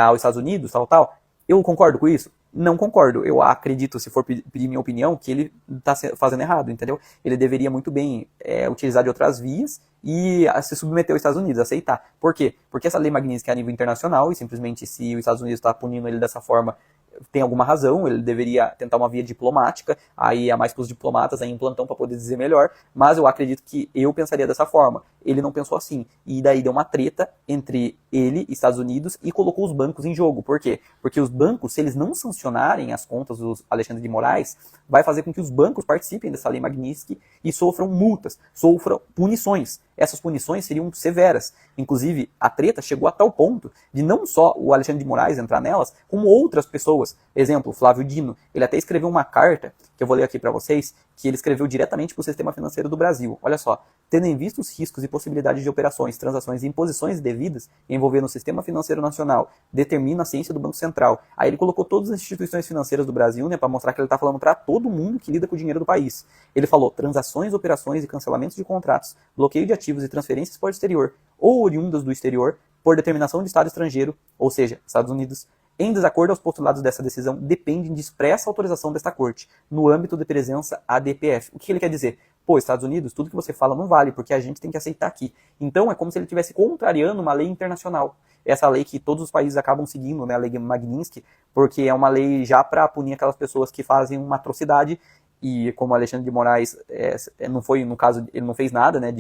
Speaker 1: aos Estados Unidos, tal. Eu concordo com isso? Não concordo. Eu acredito, se for pedir minha opinião, que ele está fazendo errado, entendeu? Ele deveria muito bem utilizar de outras vias e se submeter aos Estados Unidos, aceitar. Por quê? Porque essa lei Magnitsky é a nível internacional e simplesmente se os Estados Unidos está punindo ele dessa forma, tem alguma razão, ele deveria tentar uma via diplomática, aí é mais para os diplomatas aí em plantão para poder dizer melhor, mas eu acredito que eu pensaria dessa forma. Ele não pensou assim, e daí deu uma treta entre ele e Estados Unidos e colocou os bancos em jogo. Por quê? Porque os bancos, se eles não sancionarem as contas do Alexandre de Moraes, vai fazer com que os bancos participem dessa lei Magnitsky e sofram multas, sofram punições. Essas punições seriam severas. Inclusive, a treta chegou a tal ponto de não só o Alexandre de Moraes entrar nelas, como outras pessoas. Exemplo, Flávio Dino. Ele até escreveu uma carta, que eu vou ler aqui para vocês, que ele escreveu diretamente para o sistema financeiro do Brasil. Olha só. Tendo em vista os riscos e possibilidades de operações, transações e imposições devidas envolvendo o sistema financeiro nacional, determina a ciência do Banco Central. Aí ele colocou todas as instituições financeiras do Brasil, né, para mostrar que ele está falando para todo mundo que lida com o dinheiro do país. Ele falou transações, operações e cancelamentos de contratos, bloqueio de ativos e transferências para o exterior, ou oriundas do exterior, por determinação de Estado estrangeiro, ou seja, Estados Unidos, em desacordo aos postulados dessa decisão, dependem de expressa autorização desta Corte, no âmbito de presença ADPF. O que ele quer dizer? Pô, Estados Unidos, tudo que você fala não vale, porque a gente tem que aceitar aqui. Então é como se ele estivesse contrariando uma lei internacional. Essa lei que todos os países acabam seguindo, né, a lei Magnitsky, porque é uma lei já para punir aquelas pessoas que fazem uma atrocidade, e como Alexandre de Moraes, não foi, no caso, ele não fez nada, né,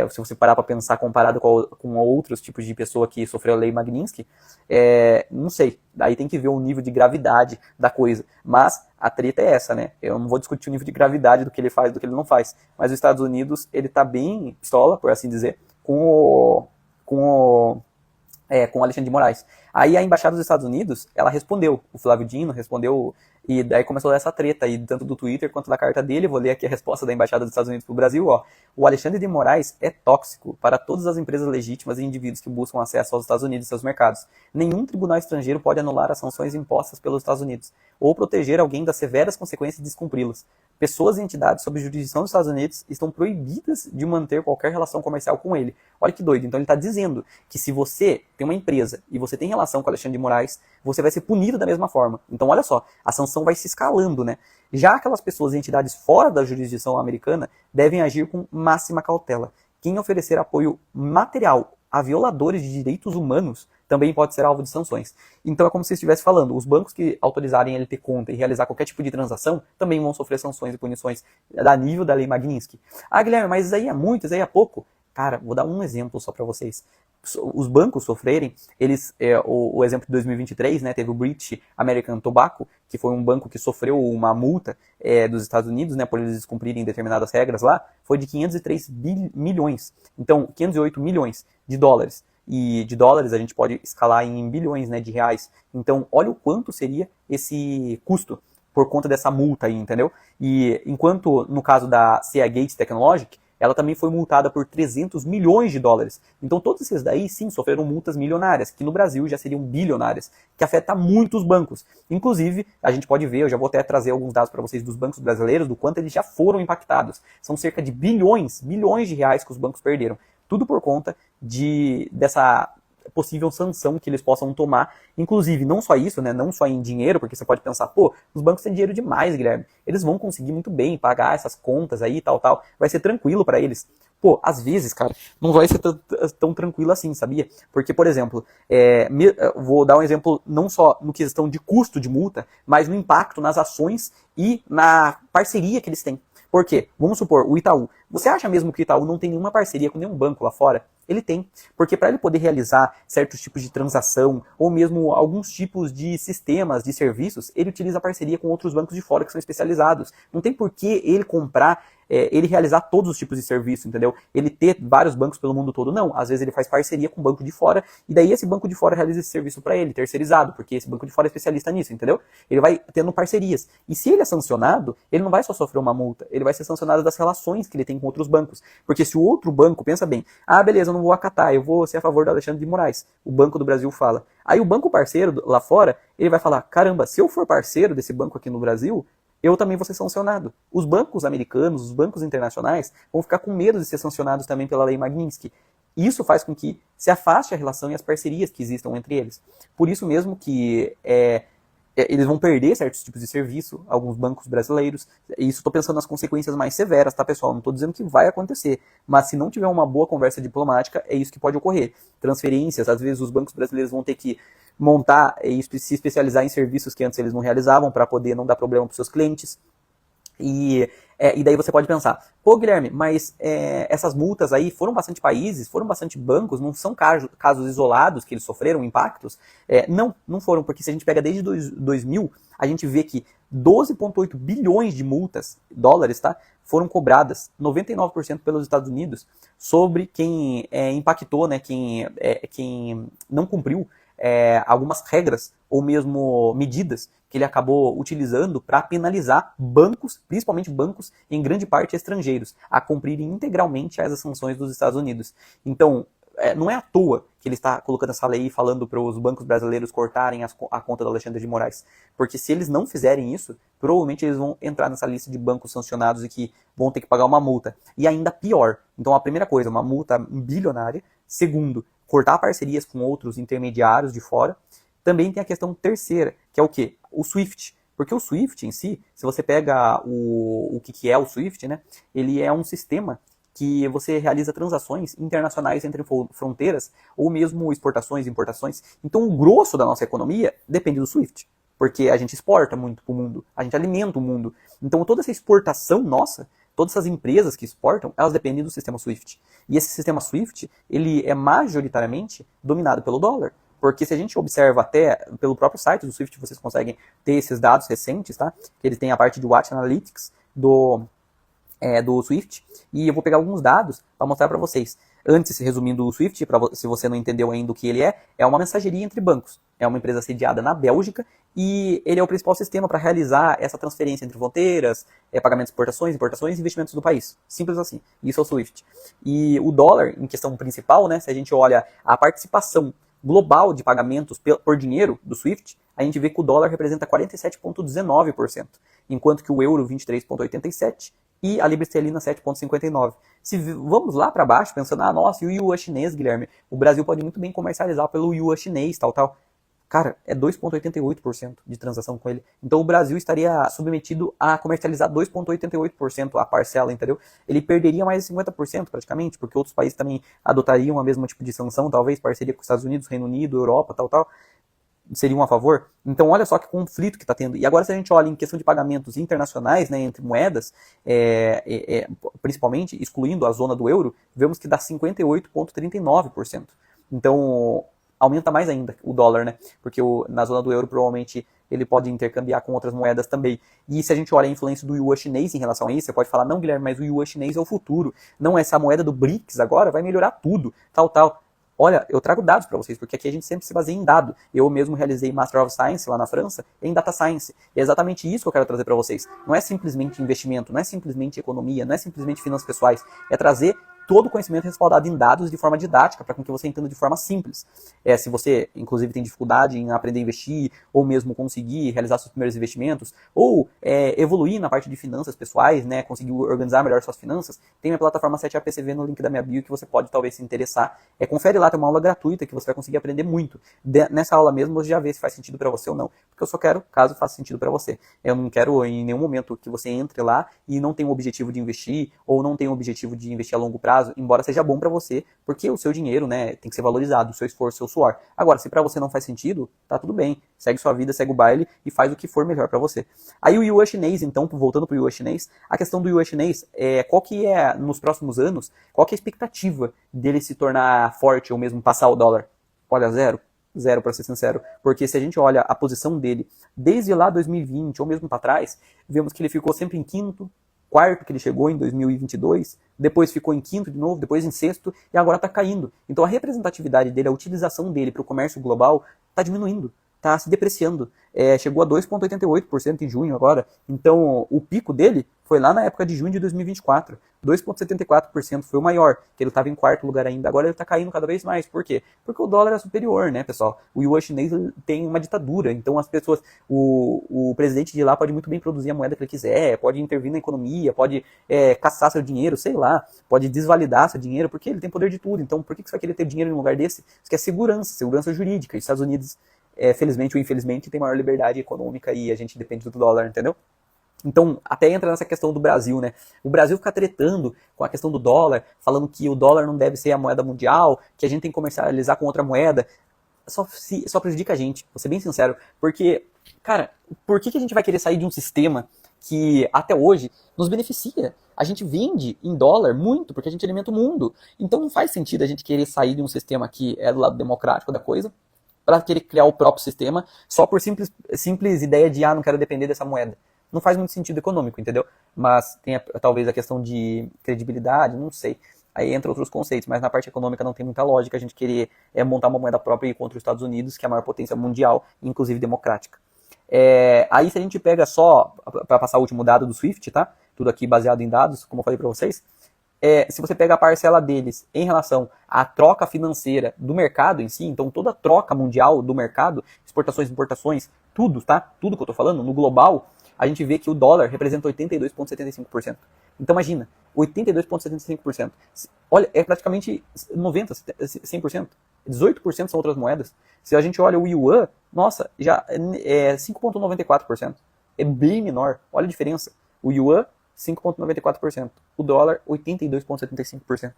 Speaker 1: se você parar para pensar comparado com outros tipos de pessoa que sofreu a lei Magnitsky, não sei, daí tem que ver o nível de gravidade da coisa, mas a treta é essa, né, eu não vou discutir o nível de gravidade do que ele faz, do que ele não faz, mas os Estados Unidos, ele tá bem pistola, por assim dizer, com o Alexandre de Moraes. Aí a Embaixada dos Estados Unidos, ela respondeu, o Flávio Dino respondeu, e daí começou essa treta aí, tanto do Twitter quanto da carta dele. Eu vou ler aqui a resposta da Embaixada dos Estados Unidos para o Brasil. Ó. O Alexandre de Moraes é tóxico para todas as empresas legítimas e indivíduos que buscam acesso aos Estados Unidos e seus mercados. Nenhum tribunal estrangeiro pode anular as sanções impostas pelos Estados Unidos, ou proteger alguém das severas consequências de descumpri-las. Pessoas e entidades sob jurisdição dos Estados Unidos estão proibidas de manter qualquer relação comercial com ele. Olha que doido. Então ele está dizendo que se você tem uma empresa e você tem relação com o Alexandre de Moraes, você vai ser punido da mesma forma. Então olha só, a sanção vai se escalando, né? Já aquelas pessoas e entidades fora da jurisdição americana devem agir com máxima cautela. Quem oferecer apoio material a violadores de direitos humanos também pode ser alvo de sanções. Então é como se estivesse falando, os bancos que autorizarem ele ter conta e realizar qualquer tipo de transação também vão sofrer sanções e punições da nível da lei Magnitsky. Ah, Guilherme, mas isso aí é muito, isso aí é pouco? Cara, vou dar um exemplo só para vocês. Os bancos sofrerem, o exemplo de 2023, né, teve o British American Tobacco, que foi um banco que sofreu uma multa dos Estados Unidos, né, por eles descumprirem determinadas regras lá, foi de 503 milhões. Então, 508 milhões de dólares. E de dólares a gente pode escalar em bilhões, né, de reais. Então, olha o quanto seria esse custo por conta dessa multa aí, entendeu? E enquanto no caso da Seagate Technologic, ela também foi multada por 300 milhões de dólares. Então todos esses daí sim sofreram multas milionárias, que no Brasil já seriam bilionárias, que afeta muito os bancos. Inclusive, a gente pode ver, eu já vou até trazer alguns dados para vocês dos bancos brasileiros, do quanto eles já foram impactados. São cerca de bilhões de reais que os bancos perderam. Tudo por conta dessa possível sanção que eles possam tomar. Inclusive, não só isso, né? Não só em dinheiro, porque você pode pensar, pô, os bancos têm dinheiro demais, Guilherme. Eles vão conseguir muito bem pagar essas contas aí, tal. Vai ser tranquilo para eles. Pô, às vezes, cara, não vai ser tão tranquilo assim, sabia? Porque, por exemplo, vou dar um exemplo não só no questão de custo de multa, mas no impacto nas ações e na parceria que eles têm. Por quê? Vamos supor, o Itaú. Você acha mesmo que o Itaú não tem nenhuma parceria com nenhum banco lá fora? Ele tem. Porque para ele poder realizar certos tipos de transação, ou mesmo alguns tipos de sistemas, de serviços, ele utiliza parceria com outros bancos de fora que são especializados. Não tem por que ele comprar, ele realizar todos os tipos de serviço, entendeu? Ele ter vários bancos pelo mundo todo, não. Às vezes ele faz parceria com um banco de fora, e daí esse banco de fora realiza esse serviço para ele, terceirizado, porque esse banco de fora é especialista nisso, entendeu? Ele vai tendo parcerias. E se ele é sancionado, ele não vai só sofrer uma multa, ele vai ser sancionado das relações que ele tem com outros bancos. Porque se o outro banco, pensa bem, beleza, eu não vou acatar, eu vou ser a favor do Alexandre de Moraes. O Banco do Brasil fala. Aí o banco parceiro lá fora, ele vai falar, caramba, se eu for parceiro desse banco aqui no Brasil, eu também vou ser sancionado. Os bancos americanos, os bancos internacionais, vão ficar com medo de ser sancionados também pela lei Magnitsky. Isso faz com que se afaste a relação e as parcerias que existam entre eles. Por isso mesmo que eles vão perder certos tipos de serviço, alguns bancos brasileiros. Isso estou pensando nas consequências mais severas, tá, pessoal? Não estou dizendo que vai acontecer. Mas se não tiver uma boa conversa diplomática, é isso que pode ocorrer. Transferências, às vezes os bancos brasileiros vão ter que montar e se especializar em serviços que antes eles não realizavam para poder não dar problema para os seus clientes. E daí você pode pensar, pô, Guilherme, mas essas multas aí foram bastante países, foram bastante bancos, não são casos isolados que eles sofreram impactos? Não foram, porque se a gente pega desde 2000, a gente vê que 12,8 bilhões de multas, dólares, tá, foram cobradas, 99% pelos Estados Unidos, sobre quem impactou, né, quem não cumpriu algumas regras ou mesmo medidas que ele acabou utilizando para penalizar bancos, principalmente bancos em grande parte estrangeiros, a cumprirem integralmente as sanções dos Estados Unidos. Então, não é à toa que ele está colocando essa lei falando para os bancos brasileiros cortarem a conta do Alexandre de Moraes. Porque se eles não fizerem isso, provavelmente eles vão entrar nessa lista de bancos sancionados e que vão ter que pagar uma multa. E ainda pior. Então, a primeira coisa, uma multa bilionária. Segundo, cortar parcerias com outros intermediários de fora. Também tem a questão terceira, que é o quê? O SWIFT. Porque o SWIFT em si, se você pega o que é o SWIFT, né? Ele é um sistema que você realiza transações internacionais entre fronteiras, ou mesmo exportações e importações. Então o grosso da nossa economia depende do SWIFT, porque a gente exporta muito para o mundo, a gente alimenta o mundo. Então toda essa exportação nossa, todas essas empresas que exportam, elas dependem do sistema SWIFT. E esse sistema SWIFT, ele é majoritariamente dominado pelo dólar. Porque se a gente observa até pelo próprio site do SWIFT, vocês conseguem ter esses dados recentes, tá? Ele tem a parte de Watch Analytics do SWIFT, e eu vou pegar alguns dados para mostrar para vocês. Antes, resumindo o SWIFT, se você não entendeu ainda o que ele é uma mensageria entre bancos. É uma empresa sediada na Bélgica e ele é o principal sistema para realizar essa transferência entre fronteiras, pagamento de exportações, importações e investimentos do país. Simples assim. Isso é o SWIFT. E o dólar, em questão principal, né, se a gente olha a participação global de pagamentos por dinheiro do SWIFT, a gente vê que o dólar representa 47,19%, enquanto que o euro 23,87% e a libra esterlina 7,59%. Se vamos lá para baixo, pensando, nossa, e o yuan chinês, Guilherme? O Brasil pode muito bem comercializar pelo yuan chinês, tal. Cara, é 2,88% de transação com ele. Então o Brasil estaria submetido a comercializar 2,88% a parcela, entendeu? Ele perderia mais de 50% praticamente, porque outros países também adotariam o mesmo tipo de sanção, talvez parceria com os Estados Unidos, Reino Unido, Europa, tal. Seriam a favor? Então olha só que conflito que está tendo. E agora se a gente olha em questão de pagamentos internacionais, né, entre moedas, principalmente excluindo a zona do euro, vemos que dá 58,39%. Então aumenta mais ainda o dólar, né? Porque na zona do euro provavelmente ele pode intercambiar com outras moedas também. E se a gente olha a influência do yuan chinês em relação a isso, você pode falar, não, Guilherme, mas o yuan chinês é o futuro. Não, essa moeda do BRICS agora vai melhorar tudo, tal. Olha, eu trago dados para vocês, porque aqui a gente sempre se baseia em dado. Eu mesmo realizei Master of Science lá na França, em Data Science. E é exatamente isso que eu quero trazer para vocês. Não é simplesmente investimento, não é simplesmente economia, não é simplesmente finanças pessoais. É trazer todo o conhecimento respaldado em dados de forma didática, para que você entenda de forma simples. Se você, inclusive, tem dificuldade em aprender a investir, ou mesmo conseguir realizar seus primeiros investimentos, ou evoluir na parte de finanças pessoais, né, conseguir organizar melhor suas finanças, tem minha plataforma 7APCV no link da minha bio que você pode talvez se interessar. Confere lá, tem uma aula gratuita que você vai conseguir aprender muito. Nessa aula mesmo, você já vê se faz sentido para você ou não, porque eu só quero caso faça sentido para você. Eu não quero em nenhum momento que você entre lá e não tenha o objetivo de investir, ou não tenha o objetivo de investir a longo prazo, embora seja bom para você, porque o seu dinheiro, né, tem que ser valorizado, o seu esforço, o seu suor. Agora, se para você não faz sentido, tá tudo bem. Segue sua vida, segue o baile e faz o que for melhor para você. Aí o yuan chinês, então, voltando pro yuan chinês, a questão do yuan chinês, qual que é, nos próximos anos, qual que é a expectativa dele se tornar forte ou mesmo passar o dólar? Olha, zero. Zero, para ser sincero. Porque se a gente olha a posição dele desde lá 2020 ou mesmo para trás, vemos que ele ficou sempre em quinto, quarto que ele chegou em 2022, depois ficou em quinto de novo, depois em sexto e agora está caindo. Então a representatividade dele, a utilização dele para o comércio global está diminuindo, está se depreciando. Chegou a 2,88% em junho agora. Então o pico dele foi lá na época de junho de 2024. 2,74% foi o maior, que ele estava em quarto lugar ainda. Agora ele está caindo cada vez mais. Por quê? Porque o dólar é superior, né, pessoal? O yuan chinês tem uma ditadura. Então as pessoas, o presidente de lá pode muito bem produzir a moeda que ele quiser, pode intervir na economia, pode caçar seu dinheiro, sei lá, pode desvalidar seu dinheiro, porque ele tem poder de tudo. Então por que você vai querer ter dinheiro em um lugar desse? Isso quer segurança jurídica. E os Estados Unidos, felizmente ou infelizmente, tem maior liberdade econômica e a gente depende do dólar, entendeu? Então, até entra nessa questão do Brasil, né? O Brasil fica tretando com a questão do dólar, falando que o dólar não deve ser a moeda mundial, que a gente tem que comercializar com outra moeda. Só prejudica a gente, vou ser bem sincero. Porque, cara, por que a gente vai querer sair de um sistema que até hoje nos beneficia? A gente vende em dólar muito porque a gente alimenta o mundo. Então não faz sentido a gente querer sair de um sistema que é do lado democrático da coisa para querer criar o próprio sistema só por simples ideia de, não quero depender dessa moeda. Não faz muito sentido econômico, entendeu? Mas tem talvez a questão de credibilidade, não sei. Aí entra outros conceitos, mas na parte econômica não tem muita lógica a gente querer montar uma moeda própria contra os Estados Unidos, que é a maior potência mundial, inclusive democrática. Aí se a gente pega só, para passar o último dado do SWIFT, tá? Tudo aqui baseado em dados, como eu falei para vocês. Se você pega a parcela deles em relação à troca financeira do mercado em si, então toda a troca mundial do mercado, exportações, importações, tudo, tá? Tudo que eu tô falando, no global, a gente vê que o dólar representa 82,75%. Então imagina, 82,75%. Olha, é praticamente 90%, 100%. 18% são outras moedas. Se a gente olha o yuan, nossa, já é 5,94%. É bem menor. Olha a diferença. O yuan, 5,94%. O dólar, 82,75%.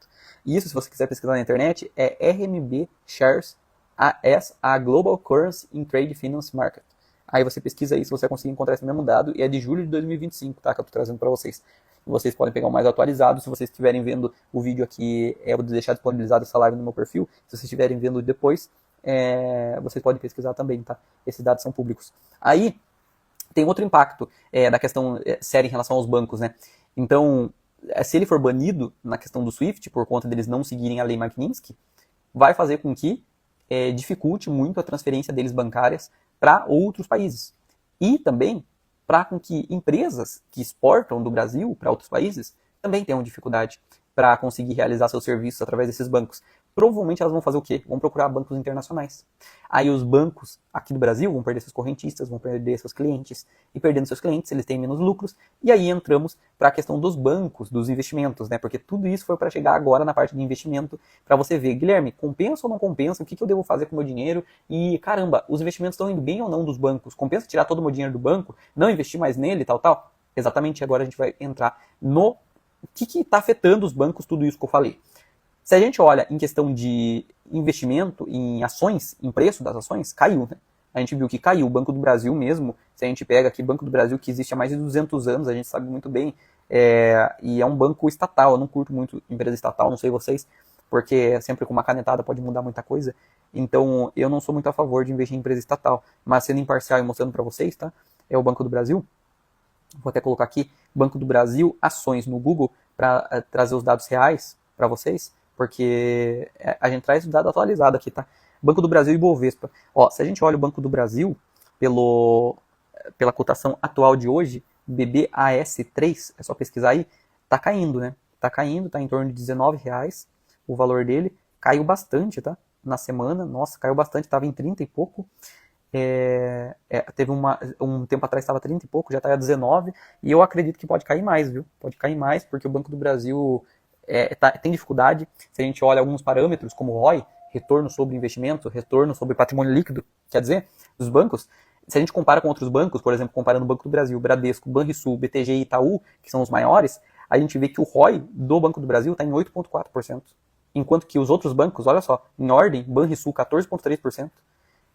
Speaker 1: E isso, se você quiser pesquisar na internet, é RMB Shares as a Global Currency in Trade Finance Market. Aí você pesquisa isso, você vai conseguir encontrar esse mesmo dado, e é de julho de 2025, tá? Que eu tô trazendo para vocês. Vocês podem pegar o mais atualizado, se vocês estiverem vendo o vídeo aqui, eu vou deixar disponibilizado essa live no meu perfil. Se vocês estiverem vendo depois, vocês podem pesquisar também, tá? Esses dados são públicos. Aí, tem outro impacto da questão séria em relação aos bancos, né? Então, se ele for banido na questão do SWIFT, por conta deles não seguirem a lei Magnitsky, vai fazer com que dificulte muito a transferência deles bancárias para outros países. E também para com que empresas que exportam do Brasil para outros países também tenham dificuldade para conseguir realizar seus serviços através desses bancos. Provavelmente elas vão fazer o quê? Vão procurar bancos internacionais. Aí os bancos aqui do Brasil vão perder seus correntistas, vão perder seus clientes. E perdendo seus clientes, eles têm menos lucros. E aí entramos para a questão dos bancos, dos investimentos, né? Porque tudo isso foi para chegar agora na parte de investimento, para você ver, Guilherme, compensa ou não compensa? O que eu devo fazer com o meu dinheiro? E, caramba, os investimentos estão indo bem ou não dos bancos? Compensa tirar todo o meu dinheiro do banco? Não investir mais nele, tal, tal? Exatamente, agora a gente vai entrar no que está afetando os bancos, tudo isso que eu falei. Se a gente olha em questão de investimento em ações, em preço das ações, caiu, né? A gente viu que caiu. O Banco do Brasil mesmo, se a gente pega aqui, Banco do Brasil que existe há mais de 200 anos, a gente sabe muito bem, e é um banco estatal. Eu não curto muito empresa estatal, não sei vocês, porque sempre com uma canetada pode mudar muita coisa. Então, eu não sou muito a favor de investir em empresa estatal, mas sendo imparcial e mostrando para vocês, tá? É o Banco do Brasil. Vou até colocar aqui, Banco do Brasil, ações no Google, para trazer os dados reais para vocês. Porque a gente traz o dado atualizado aqui, tá? Banco do Brasil e Bovespa. Ó, se a gente olha o Banco do Brasil, pela cotação atual de hoje, BBAS3, é só pesquisar aí, tá caindo, né? Tá caindo, tá em torno de R$19 o valor dele. Caiu bastante, tá? Na semana, nossa, caiu bastante, tava em 30 e pouco. Teve um tempo atrás estava 30 e pouco, já está a 19, e eu acredito que pode cair mais, viu? Pode cair mais, porque o Banco do Brasil tem dificuldade. Se a gente olha alguns parâmetros, como o ROI, retorno sobre investimento, retorno sobre patrimônio líquido, quer dizer, dos bancos, se a gente compara com outros bancos, por exemplo, comparando o Banco do Brasil, Bradesco, Banrisul, BTG e Itaú, que são os maiores, a gente vê que o ROI do Banco do Brasil está em 8,4%. Enquanto que os outros bancos, olha só, em ordem, Banrisul 14,3%,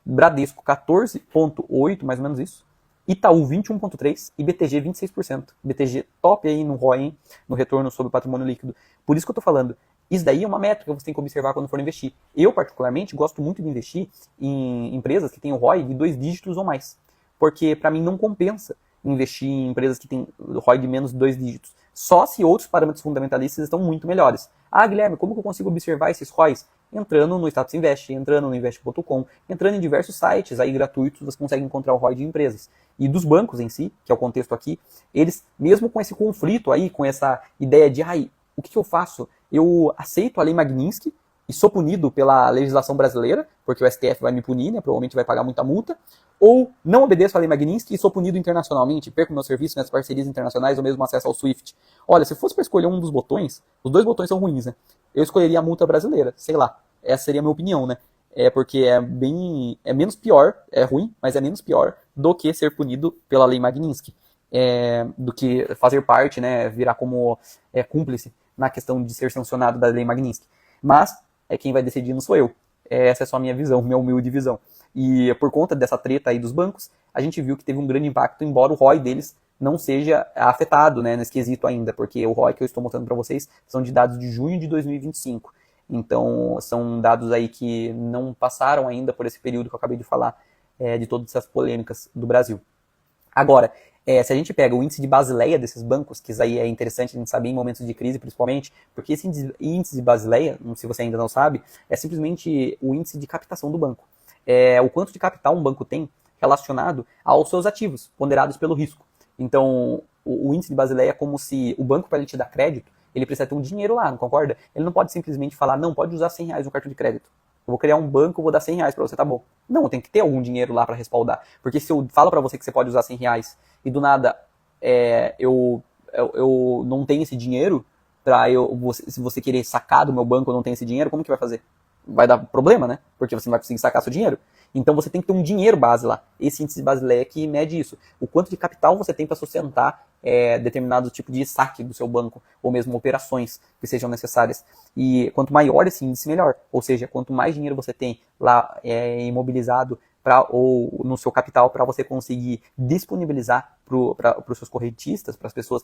Speaker 1: Bradesco 14,8%, mais ou menos isso. Itaú 21,3% e BTG 26%. BTG top aí no ROI, hein? No retorno sobre o patrimônio líquido. Por isso que eu tô falando, isso daí é uma métrica que você tem que observar quando for investir. Eu, particularmente, gosto muito de investir em empresas que têm o ROI de 2 dígitos ou mais. Porque, para mim, não compensa investir em empresas que têm ROI de menos de 2 dígitos. Só se outros parâmetros fundamentalistas estão muito melhores. Ah, Guilherme, como que eu consigo observar esses ROIs? Entrando no Status Invest, entrando no invest.com, entrando em diversos sites aí gratuitos, você consegue encontrar o ROI de empresas. E dos bancos em si, que é o contexto aqui, eles, mesmo com esse conflito aí, com essa ideia de, o que eu faço? Eu aceito a Lei Magnitsky e sou punido pela legislação brasileira, porque o STF vai me punir, né, provavelmente vai pagar muita multa, ou não obedeço a Lei Magnitsky e sou punido internacionalmente, perco meu serviço nas parcerias internacionais ou mesmo acesso ao SWIFT. Olha, se fosse para escolher um dos botões, os dois botões são ruins, né? Eu escolheria a multa brasileira, sei lá. Essa seria a minha opinião, né? Porque é menos pior, é ruim, mas é menos pior do que ser punido pela Lei Magnitsky. Do que fazer parte, né, virar como cúmplice na questão de ser sancionado da Lei Magnitsky. Mas quem vai decidir não sou eu. Essa é só a minha visão, minha humilde visão. E por conta dessa treta aí dos bancos, a gente viu que teve um grande impacto, embora o ROI deles não seja afetado, né, nesse quesito ainda, porque o ROI que eu estou mostrando para vocês são de dados de junho de 2025. Então, são dados aí que não passaram ainda por esse período que eu acabei de falar, de todas essas polêmicas do Brasil. Agora, se a gente pega o índice de Basileia desses bancos, que isso aí é interessante a gente saber em momentos de crise, principalmente, porque esse índice de Basileia, se você ainda não sabe, é simplesmente o índice de captação do banco. O quanto de capital um banco tem relacionado aos seus ativos, ponderados pelo risco. Então, o índice de Basileia é como se o banco, para ele te dar crédito, ele precisa ter um dinheiro lá, não concorda? Ele não pode simplesmente falar, não, pode usar R$100 no cartão de crédito. Eu vou criar um banco, vou dar R$100 para você, tá bom. Não, tem que ter algum dinheiro lá para respaldar. Porque se eu falo para você que você pode usar R$100 e do nada eu não tenho esse dinheiro, se você querer sacar do meu banco eu não tenho esse dinheiro, como que vai fazer? Vai dar problema, né? Porque você não vai conseguir sacar seu dinheiro. Então você tem que ter um dinheiro base lá. Esse índice de Basileia que mede isso. O quanto de capital você tem para sustentar determinado tipo de saque do seu banco, ou mesmo operações que sejam necessárias. E quanto maior esse índice, melhor. Ou seja, quanto mais dinheiro você tem lá imobilizado ou no seu capital para você conseguir disponibilizar para os seus correntistas, para as pessoas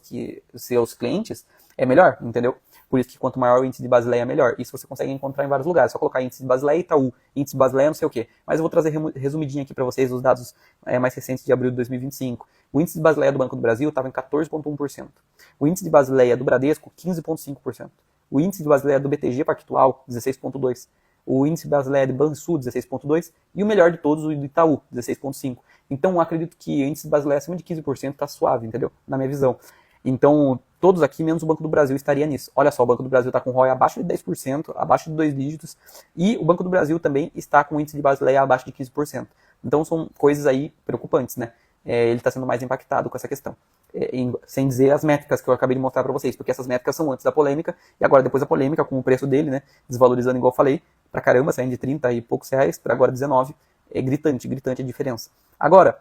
Speaker 1: seus clientes, é melhor, entendeu? Por isso que quanto maior o índice de Basileia, melhor. Isso você consegue encontrar em vários lugares. É só colocar índice de Basileia e Itaú, índice de Basileia não sei o quê. Mas eu vou trazer resumidinho aqui para vocês os dados mais recentes de abril de 2025. O índice de Basileia do Banco do Brasil estava em 14,1%. O índice de Basileia do Bradesco, 15,5%. O índice de Basileia do BTG Pactual, 16,2%. O índice de Basileia de Banrisul, 16,2%. E o melhor de todos, o do Itaú, 16,5%. Então, eu acredito que o índice de Basileia acima de 15% está suave, entendeu? Na minha visão. Então, todos aqui, menos o Banco do Brasil, estaria nisso. Olha só, o Banco do Brasil está com ROI abaixo de 10%, abaixo de 2 dígitos, e o Banco do Brasil também está com o índice de Basileia abaixo de 15%. Então, são coisas aí preocupantes, né? Ele está sendo mais impactado com essa questão. Sem dizer as métricas que eu acabei de mostrar para vocês, porque essas métricas são antes da polêmica, e agora depois da polêmica, com o preço dele, né, desvalorizando igual eu falei, pra caramba, saindo de 30 e poucos reais para agora 19, é gritante a diferença. Agora,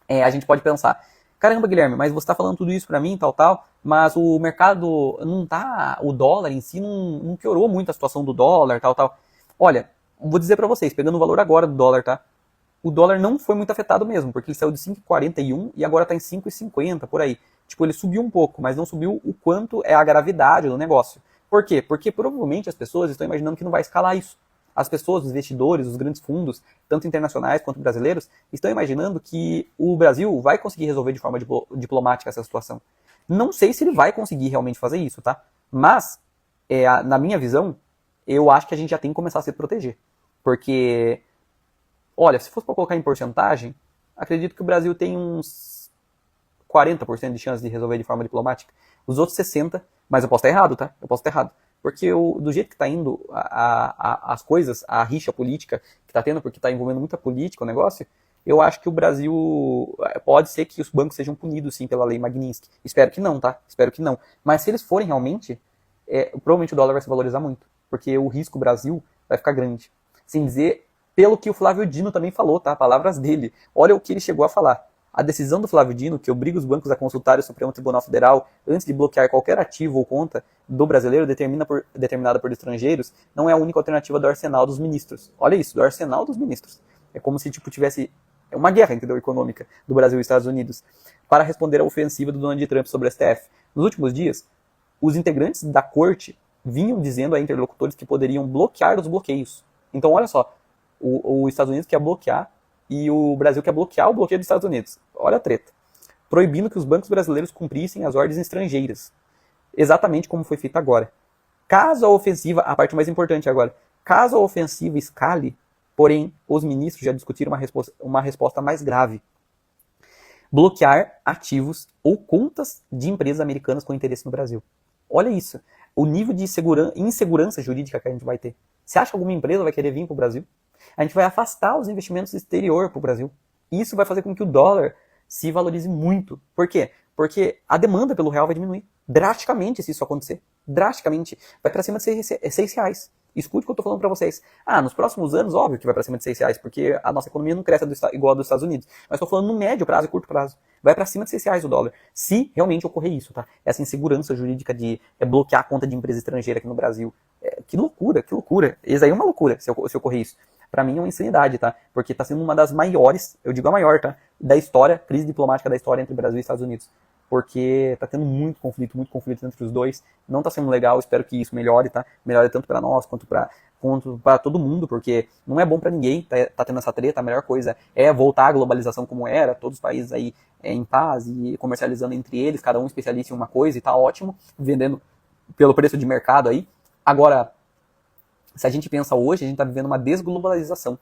Speaker 1: a gente pode pensar, caramba, Guilherme, mas você está falando tudo isso para mim, tal, mas o mercado não tá, o dólar em si não piorou muito a situação do dólar, tal. Olha, vou dizer para vocês, pegando o valor agora do dólar, tá? O dólar não foi muito afetado mesmo, porque ele saiu de 5,41 e agora está em 5,50 por aí. Tipo, ele subiu um pouco, mas não subiu o quanto é a gravidade do negócio. Por quê? Porque provavelmente as pessoas estão imaginando que não vai escalar isso. As pessoas, os investidores, os grandes fundos, tanto internacionais quanto brasileiros, estão imaginando que o Brasil vai conseguir resolver de forma diplomática essa situação. Não sei se ele vai conseguir realmente fazer isso, tá? Mas, na minha visão, eu acho que a gente já tem que começar a se proteger. Porque, olha, se fosse para colocar em porcentagem, acredito que o Brasil tem uns 40% de chance de resolver de forma diplomática. Os outros 60% Mas eu posso estar errado, tá? Eu posso estar errado. Porque do jeito que está indo as coisas, a rixa política que está tendo, porque está envolvendo muita política o negócio, eu acho que o Brasil, pode ser que os bancos sejam punidos, sim, pela lei Magnitsky. Espero que não, tá? Espero que não. Mas se eles forem realmente, provavelmente o dólar vai se valorizar muito. Porque o risco Brasil vai ficar grande. Sem dizer, pelo que o Flávio Dino também falou, tá? Palavras dele. Olha o que ele chegou a falar. A decisão do Flávio Dino, que obriga os bancos a consultar o Supremo Tribunal Federal antes de bloquear qualquer ativo ou conta do brasileiro determinada por estrangeiros, não é a única alternativa do arsenal dos ministros. Olha isso, do arsenal dos ministros. É como se tivesse uma guerra, entendeu, econômica do Brasil e Estados Unidos para responder à ofensiva do Donald Trump sobre o STF. Nos últimos dias, os integrantes da corte vinham dizendo a interlocutores que poderiam bloquear os bloqueios. Então, olha só, os Estados Unidos quer bloquear e o Brasil quer bloquear o bloqueio dos Estados Unidos. Olha a treta. Proibindo que os bancos brasileiros cumprissem as ordens estrangeiras. Exatamente como foi feito agora. Caso a ofensiva, a parte mais importante agora, caso a ofensiva escale, porém, os ministros já discutiram uma resposta mais grave. Bloquear ativos ou contas de empresas americanas com interesse no Brasil. Olha isso. O nível de insegurança jurídica que a gente vai ter. Você acha que alguma empresa vai querer vir para o Brasil? A gente vai afastar os investimentos exterior para o Brasil. Isso vai fazer com que o dólar se valorize muito. Por quê? Porque a demanda pelo real vai diminuir drasticamente se isso acontecer. Drasticamente. Vai para cima de R$6. Escute o que eu estou falando para vocês. Nos próximos anos, óbvio que vai para cima de R$6, porque a nossa economia não cresce igual a dos Estados Unidos. Mas estou falando no médio prazo e curto prazo. Vai para cima de R$6 o dólar. Se realmente ocorrer isso, tá? Essa insegurança jurídica de bloquear a conta de empresa estrangeira aqui no Brasil. Que loucura, que loucura. Isso aí é uma loucura se ocorrer isso. Pra mim é uma insanidade, tá? Porque tá sendo uma das maiores, eu digo a maior, tá? Da história, crise diplomática da história entre Brasil e Estados Unidos. Porque tá tendo muito conflito entre os dois. Não tá sendo legal, espero que isso melhore, tá? Melhore tanto pra nós quanto pra todo mundo, porque não é bom pra ninguém tá tendo essa treta. A melhor coisa é voltar à globalização como era, todos os países aí em paz e comercializando entre eles, cada um especialista em uma coisa e tá ótimo, vendendo pelo preço de mercado aí. Agora, se a gente pensa hoje, a gente está vivendo uma desglobalização.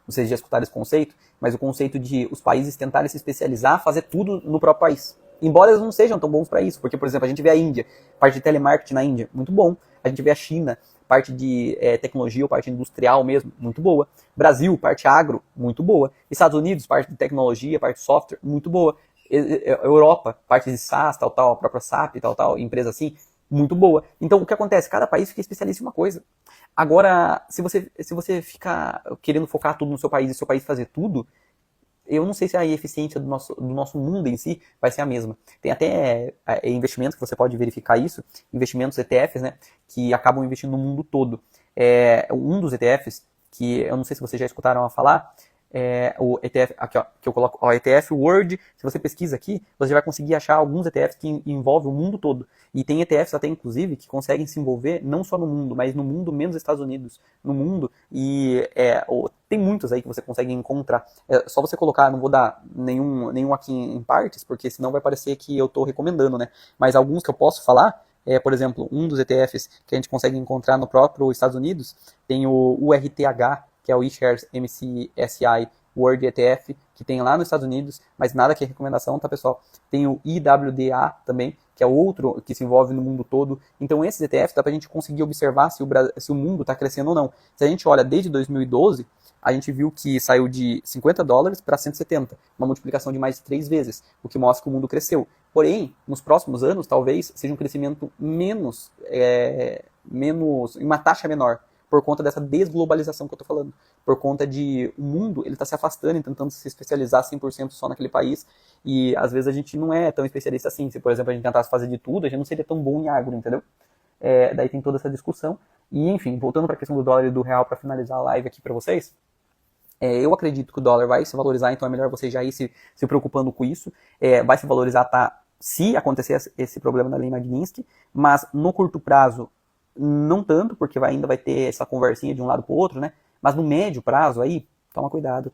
Speaker 1: Vocês já escutaram esse conceito? Mas o conceito de os países tentarem se especializar, fazer tudo no próprio país. Embora eles não sejam tão bons para isso. Porque, por exemplo, a gente vê a Índia, parte de telemarketing na Índia, muito bom. A gente vê a China, parte de tecnologia ou parte industrial mesmo, muito boa. Brasil, parte agro, muito boa. Estados Unidos, parte de tecnologia, parte de software, muito boa. Europa, parte de SaaS, tal, a própria SAP, tal, empresa assim, muito boa. Então, o que acontece? Cada país fica especialista em uma coisa. Agora, se você ficar querendo focar tudo no seu país e seu país fazer tudo, eu não sei se a eficiência do nosso mundo em si vai ser a mesma. Tem até investimentos que você pode verificar isso, investimentos ETFs, né, que acabam investindo no mundo todo. Um dos ETFs, que eu não sei se vocês já escutaram a falar, o ETF, aqui ó, que eu coloco, o ETF World. Se você pesquisa aqui, você vai conseguir achar alguns ETFs que envolvem o mundo todo. E tem ETFs até, inclusive, que conseguem se envolver não só no mundo, mas no mundo menos Estados Unidos, no mundo. E tem muitos aí que você consegue encontrar. É só você colocar, não vou dar nenhum aqui em partes, porque senão vai parecer que eu estou recomendando, né? Mas alguns que eu posso falar, por exemplo, um dos ETFs que a gente consegue encontrar no próprio Estados Unidos, tem o URTH, que é o eShares MSCI World ETF, que tem lá nos Estados Unidos, mas nada que é recomendação, tá, pessoal? Tem o IWDA também, que é outro que se envolve no mundo todo. Então, esses ETFs dá pra gente conseguir observar se o mundo está crescendo ou não. Se a gente olha desde 2012, a gente viu que saiu de $50 para 170, uma multiplicação de mais de 3 vezes, o que mostra que o mundo cresceu. Porém, nos próximos anos, talvez seja um crescimento menos, em uma taxa menor, por conta dessa desglobalização que eu estou falando, por conta de o mundo, ele está se afastando e tentando se especializar 100% só naquele país, e às vezes a gente não é tão especialista assim. Se, por exemplo, a gente tentasse fazer de tudo, a gente não seria tão bom em agro, entendeu? Daí tem toda essa discussão. E, enfim, voltando para a questão do dólar e do real, para finalizar a live aqui para vocês, eu acredito que o dólar vai se valorizar, então é melhor você já ir se preocupando com isso. Vai se valorizar, tá, se acontecer esse problema da lei Magnitsky, mas no curto prazo, não tanto, porque ainda vai ter essa conversinha de um lado para o outro, né? Mas no médio prazo aí, toma cuidado,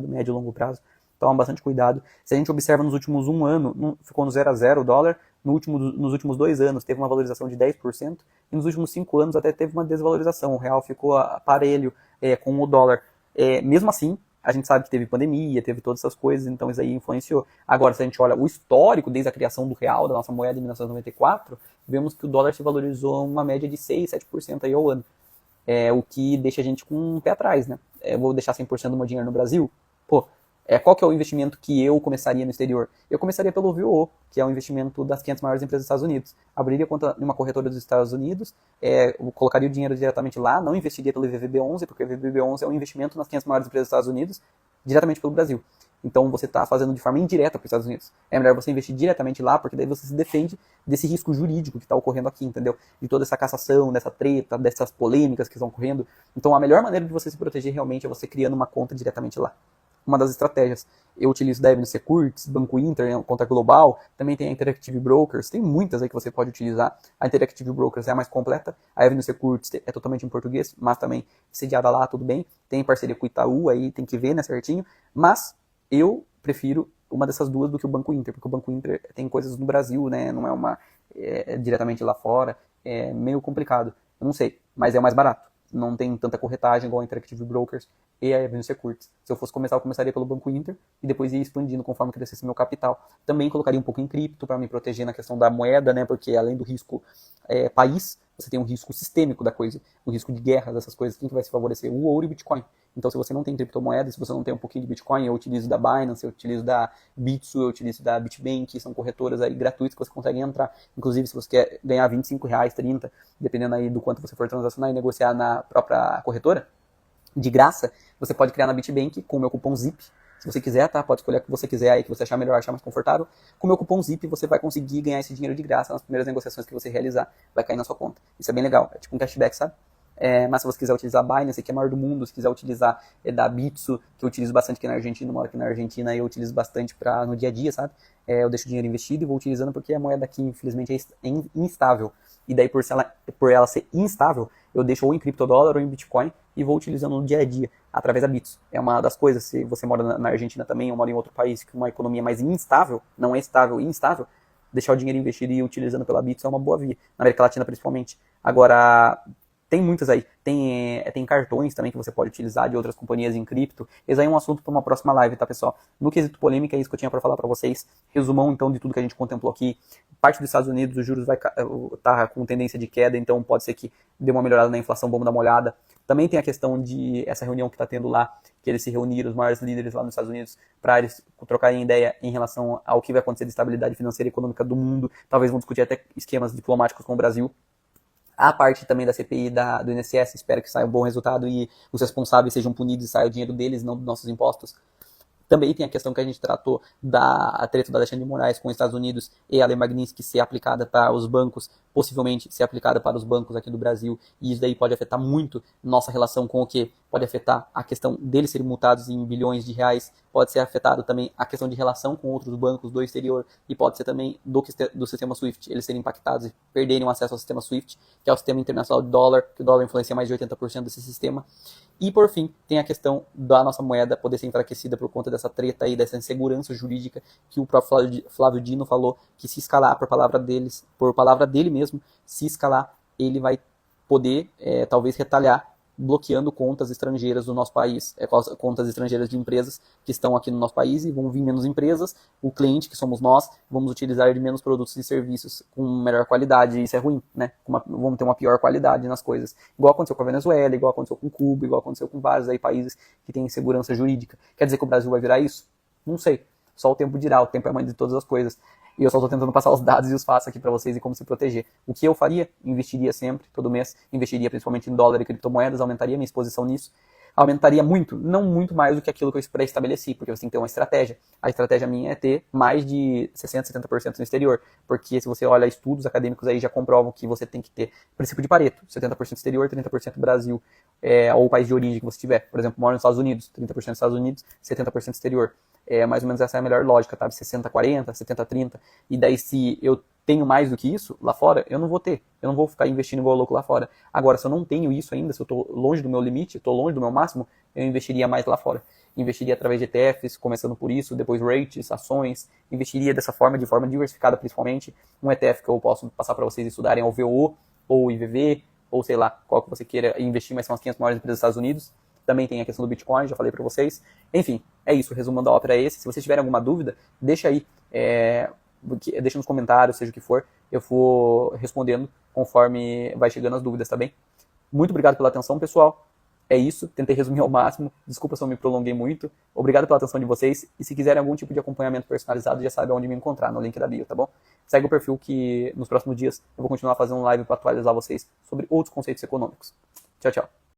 Speaker 1: médio e longo prazo, toma bastante cuidado. Se a gente observa nos últimos um ano, ficou no 0 a 0 o dólar, nos últimos 2 anos teve uma valorização de 10%, e nos últimos 5 anos até teve uma desvalorização, o real ficou parelho com o dólar. Mesmo assim, A gente sabe que teve pandemia, teve todas essas coisas, então isso aí influenciou. Agora, se a gente olha o histórico, desde a criação do real, da nossa moeda em 1994, vemos que o dólar se valorizou uma média de 6, 7% aí ao ano. O que deixa a gente com um pé atrás, né? Vou deixar 100% do meu dinheiro no Brasil? Pô, qual que é o investimento que eu começaria no exterior? Eu começaria pelo VO, que é o investimento das 500 maiores empresas dos Estados Unidos. Abriria conta em uma corretora dos Estados Unidos, colocaria o dinheiro diretamente lá, não investiria pelo IVVB11, porque o IVVB11 é um investimento nas 500 maiores empresas dos Estados Unidos, diretamente pelo Brasil. Então você está fazendo de forma indireta para os Estados Unidos. É melhor você investir diretamente lá, porque daí você se defende desse risco jurídico que está ocorrendo aqui, entendeu? De toda essa cassação, dessa treta, dessas polêmicas que estão ocorrendo. Então a melhor maneira de você se proteger realmente é você criando uma conta diretamente lá. Uma das estratégias. Eu utilizo da Avenue Securities, Banco Inter, conta global, também tem a Interactive Brokers, tem muitas aí que você pode utilizar. A Interactive Brokers é a mais completa, a Avenue Securities é totalmente em português, mas também sediada lá, tudo bem. Tem parceria com o Itaú, aí tem que ver, né, certinho. Mas eu prefiro uma dessas duas do que o Banco Inter, porque o Banco Inter tem coisas no Brasil, né, não é uma diretamente lá fora, é meio complicado. Eu não sei, mas é o mais barato. Não tem tanta corretagem igual a Interactive Brokers e a Avenue Securities. Se eu fosse começar, eu começaria pelo Banco Inter e depois ia expandindo conforme crescesse meu capital. Também colocaria um pouco em cripto para me proteger na questão da moeda, né? Porque além do risco país, você tem um risco sistêmico da coisa, o risco de guerra dessas coisas. Quem que vai se favorecer? O ouro e o Bitcoin. Então, se você não tem criptomoeda, se você não tem um pouquinho de Bitcoin, eu utilizo da Binance, eu utilizo da Bitso, eu utilizo da Bitbank, são corretoras aí gratuitas que você consegue entrar. Inclusive, se você quer ganhar R$ 25, 30, dependendo aí do quanto você for transacionar e negociar na própria corretora, de graça, você pode criar na Bitbank com o meu cupom ZIP. Se você quiser, tá? Pode escolher o que você quiser aí, que você achar melhor, achar mais confortável. Com o meu cupom ZIP, você vai conseguir ganhar esse dinheiro de graça nas primeiras negociações que você realizar. Vai cair na sua conta. Isso é bem legal. É tipo um cashback, sabe? Mas se você quiser utilizar a Binance, que é a maior do mundo, se quiser utilizar da Bitso, que eu utilizo bastante aqui na Argentina, eu moro aqui na Argentina e eu utilizo bastante no dia a dia, sabe? Eu deixo o dinheiro investido e vou utilizando porque a moeda aqui, infelizmente, é instável. E daí, por ela ser instável, eu deixo ou em criptodólar ou em Bitcoin e vou utilizando no dia a dia, através da Bitso. É uma das coisas, se você mora na Argentina também, ou mora em outro país com uma economia mais instável, não é estável e instável, deixar o dinheiro investido e ir utilizando pela Bitso é uma boa via, na América Latina principalmente. Agora, tem muitas aí. Tem cartões também que você pode utilizar de outras companhias em cripto. Esse aí é um assunto para uma próxima live, tá, pessoal? No quesito polêmica, é isso que eu tinha para falar para vocês. Resumão, então, de tudo que a gente contemplou aqui. Parte dos Estados Unidos, os juros vai tá com tendência de queda, então pode ser que dê uma melhorada na inflação, vamos dar uma olhada. Também tem a questão de essa reunião que está tendo lá, que eles se reuniram, os maiores líderes lá nos Estados Unidos, para eles trocarem ideia em relação ao que vai acontecer de estabilidade financeira e econômica do mundo. Talvez vão discutir até esquemas diplomáticos com o Brasil. A parte também da CPI do INSS, espero que saia um bom resultado e os responsáveis sejam punidos e saia o dinheiro deles, não dos nossos impostos. Também tem a questão que a gente tratou da treta do Alexandre de Moraes com os Estados Unidos e a Lei Magnitsky ser aplicada para os bancos, possivelmente ser aplicada para os bancos aqui do Brasil, e isso daí pode afetar muito nossa relação com o quê? Pode afetar a questão deles serem multados em bilhões de reais, pode ser afetado também a questão de relação com outros bancos do exterior, e pode ser também do sistema SWIFT, eles serem impactados e perderem o acesso ao sistema SWIFT, que é o sistema internacional de dólar, que o dólar influencia mais de 80% desse sistema. E, por fim, tem a questão da nossa moeda poder ser enfraquecida por conta dessa treta aí, dessa insegurança jurídica que o próprio Flávio Dino falou, que se escalar por palavra dele mesmo, se escalar, ele vai poder, talvez, retalhar, bloqueando contas estrangeiras do nosso país, contas estrangeiras de empresas que estão aqui no nosso país e vão vir menos empresas, o cliente, que somos nós, vamos utilizar de menos produtos e serviços com melhor qualidade, e isso é ruim, né? Vamos ter uma pior qualidade nas coisas, igual aconteceu com a Venezuela, igual aconteceu com Cuba, igual aconteceu com vários aí países que têm insegurança jurídica. Quer dizer que o Brasil vai virar isso? Não sei, só o tempo dirá, o tempo é a mãe de todas as coisas. E eu só estou tentando passar os dados e os fatos aqui para vocês e como se proteger. O que eu faria? Investiria sempre, todo mês. Investiria principalmente em dólar e criptomoedas, aumentaria minha exposição nisso. Aumentaria muito, não muito mais do que aquilo que eu pré-estabeleci, porque você tem que ter uma estratégia. A estratégia minha é ter mais de 60%, 70% no exterior. Porque se você olha estudos acadêmicos aí já comprovam que você tem que ter princípio de Pareto, 70% exterior, 30% Brasil, ou o país de origem que você tiver. Por exemplo, mora nos Estados Unidos, 30% nos Estados Unidos, 70% exterior. Mais ou menos essa é a melhor lógica, tá? 60-40, 70-30. E daí se eu tenho mais do que isso lá fora, eu não vou ter. Eu não vou ficar investindo igual louco lá fora. Agora, se eu não tenho isso ainda, se eu estou longe do meu limite, estou longe do meu máximo, eu investiria mais lá fora. Investiria através de ETFs, começando por isso, depois rates, ações. Investiria dessa forma, de forma diversificada principalmente. Um ETF que eu posso passar para vocês estudarem é o VO, ou o IVV, ou sei lá, qual que você queira investir, mas são as 500 maiores empresas dos Estados Unidos. Também tem a questão do Bitcoin, já falei para vocês. Enfim, é isso, o resumo da ópera é esse. Se vocês tiverem alguma dúvida, deixa aí, deixa nos comentários, seja o que for, eu vou respondendo conforme vai chegando as dúvidas, tá bem? Muito obrigado pela atenção, pessoal. É isso, tentei resumir ao máximo. Desculpa se eu me prolonguei muito. Obrigado pela atenção de vocês. E se quiserem algum tipo de acompanhamento personalizado, já sabem onde me encontrar, no link da bio, tá bom? Segue o perfil que nos próximos dias eu vou continuar fazendo live para atualizar vocês sobre outros conceitos econômicos. Tchau, tchau.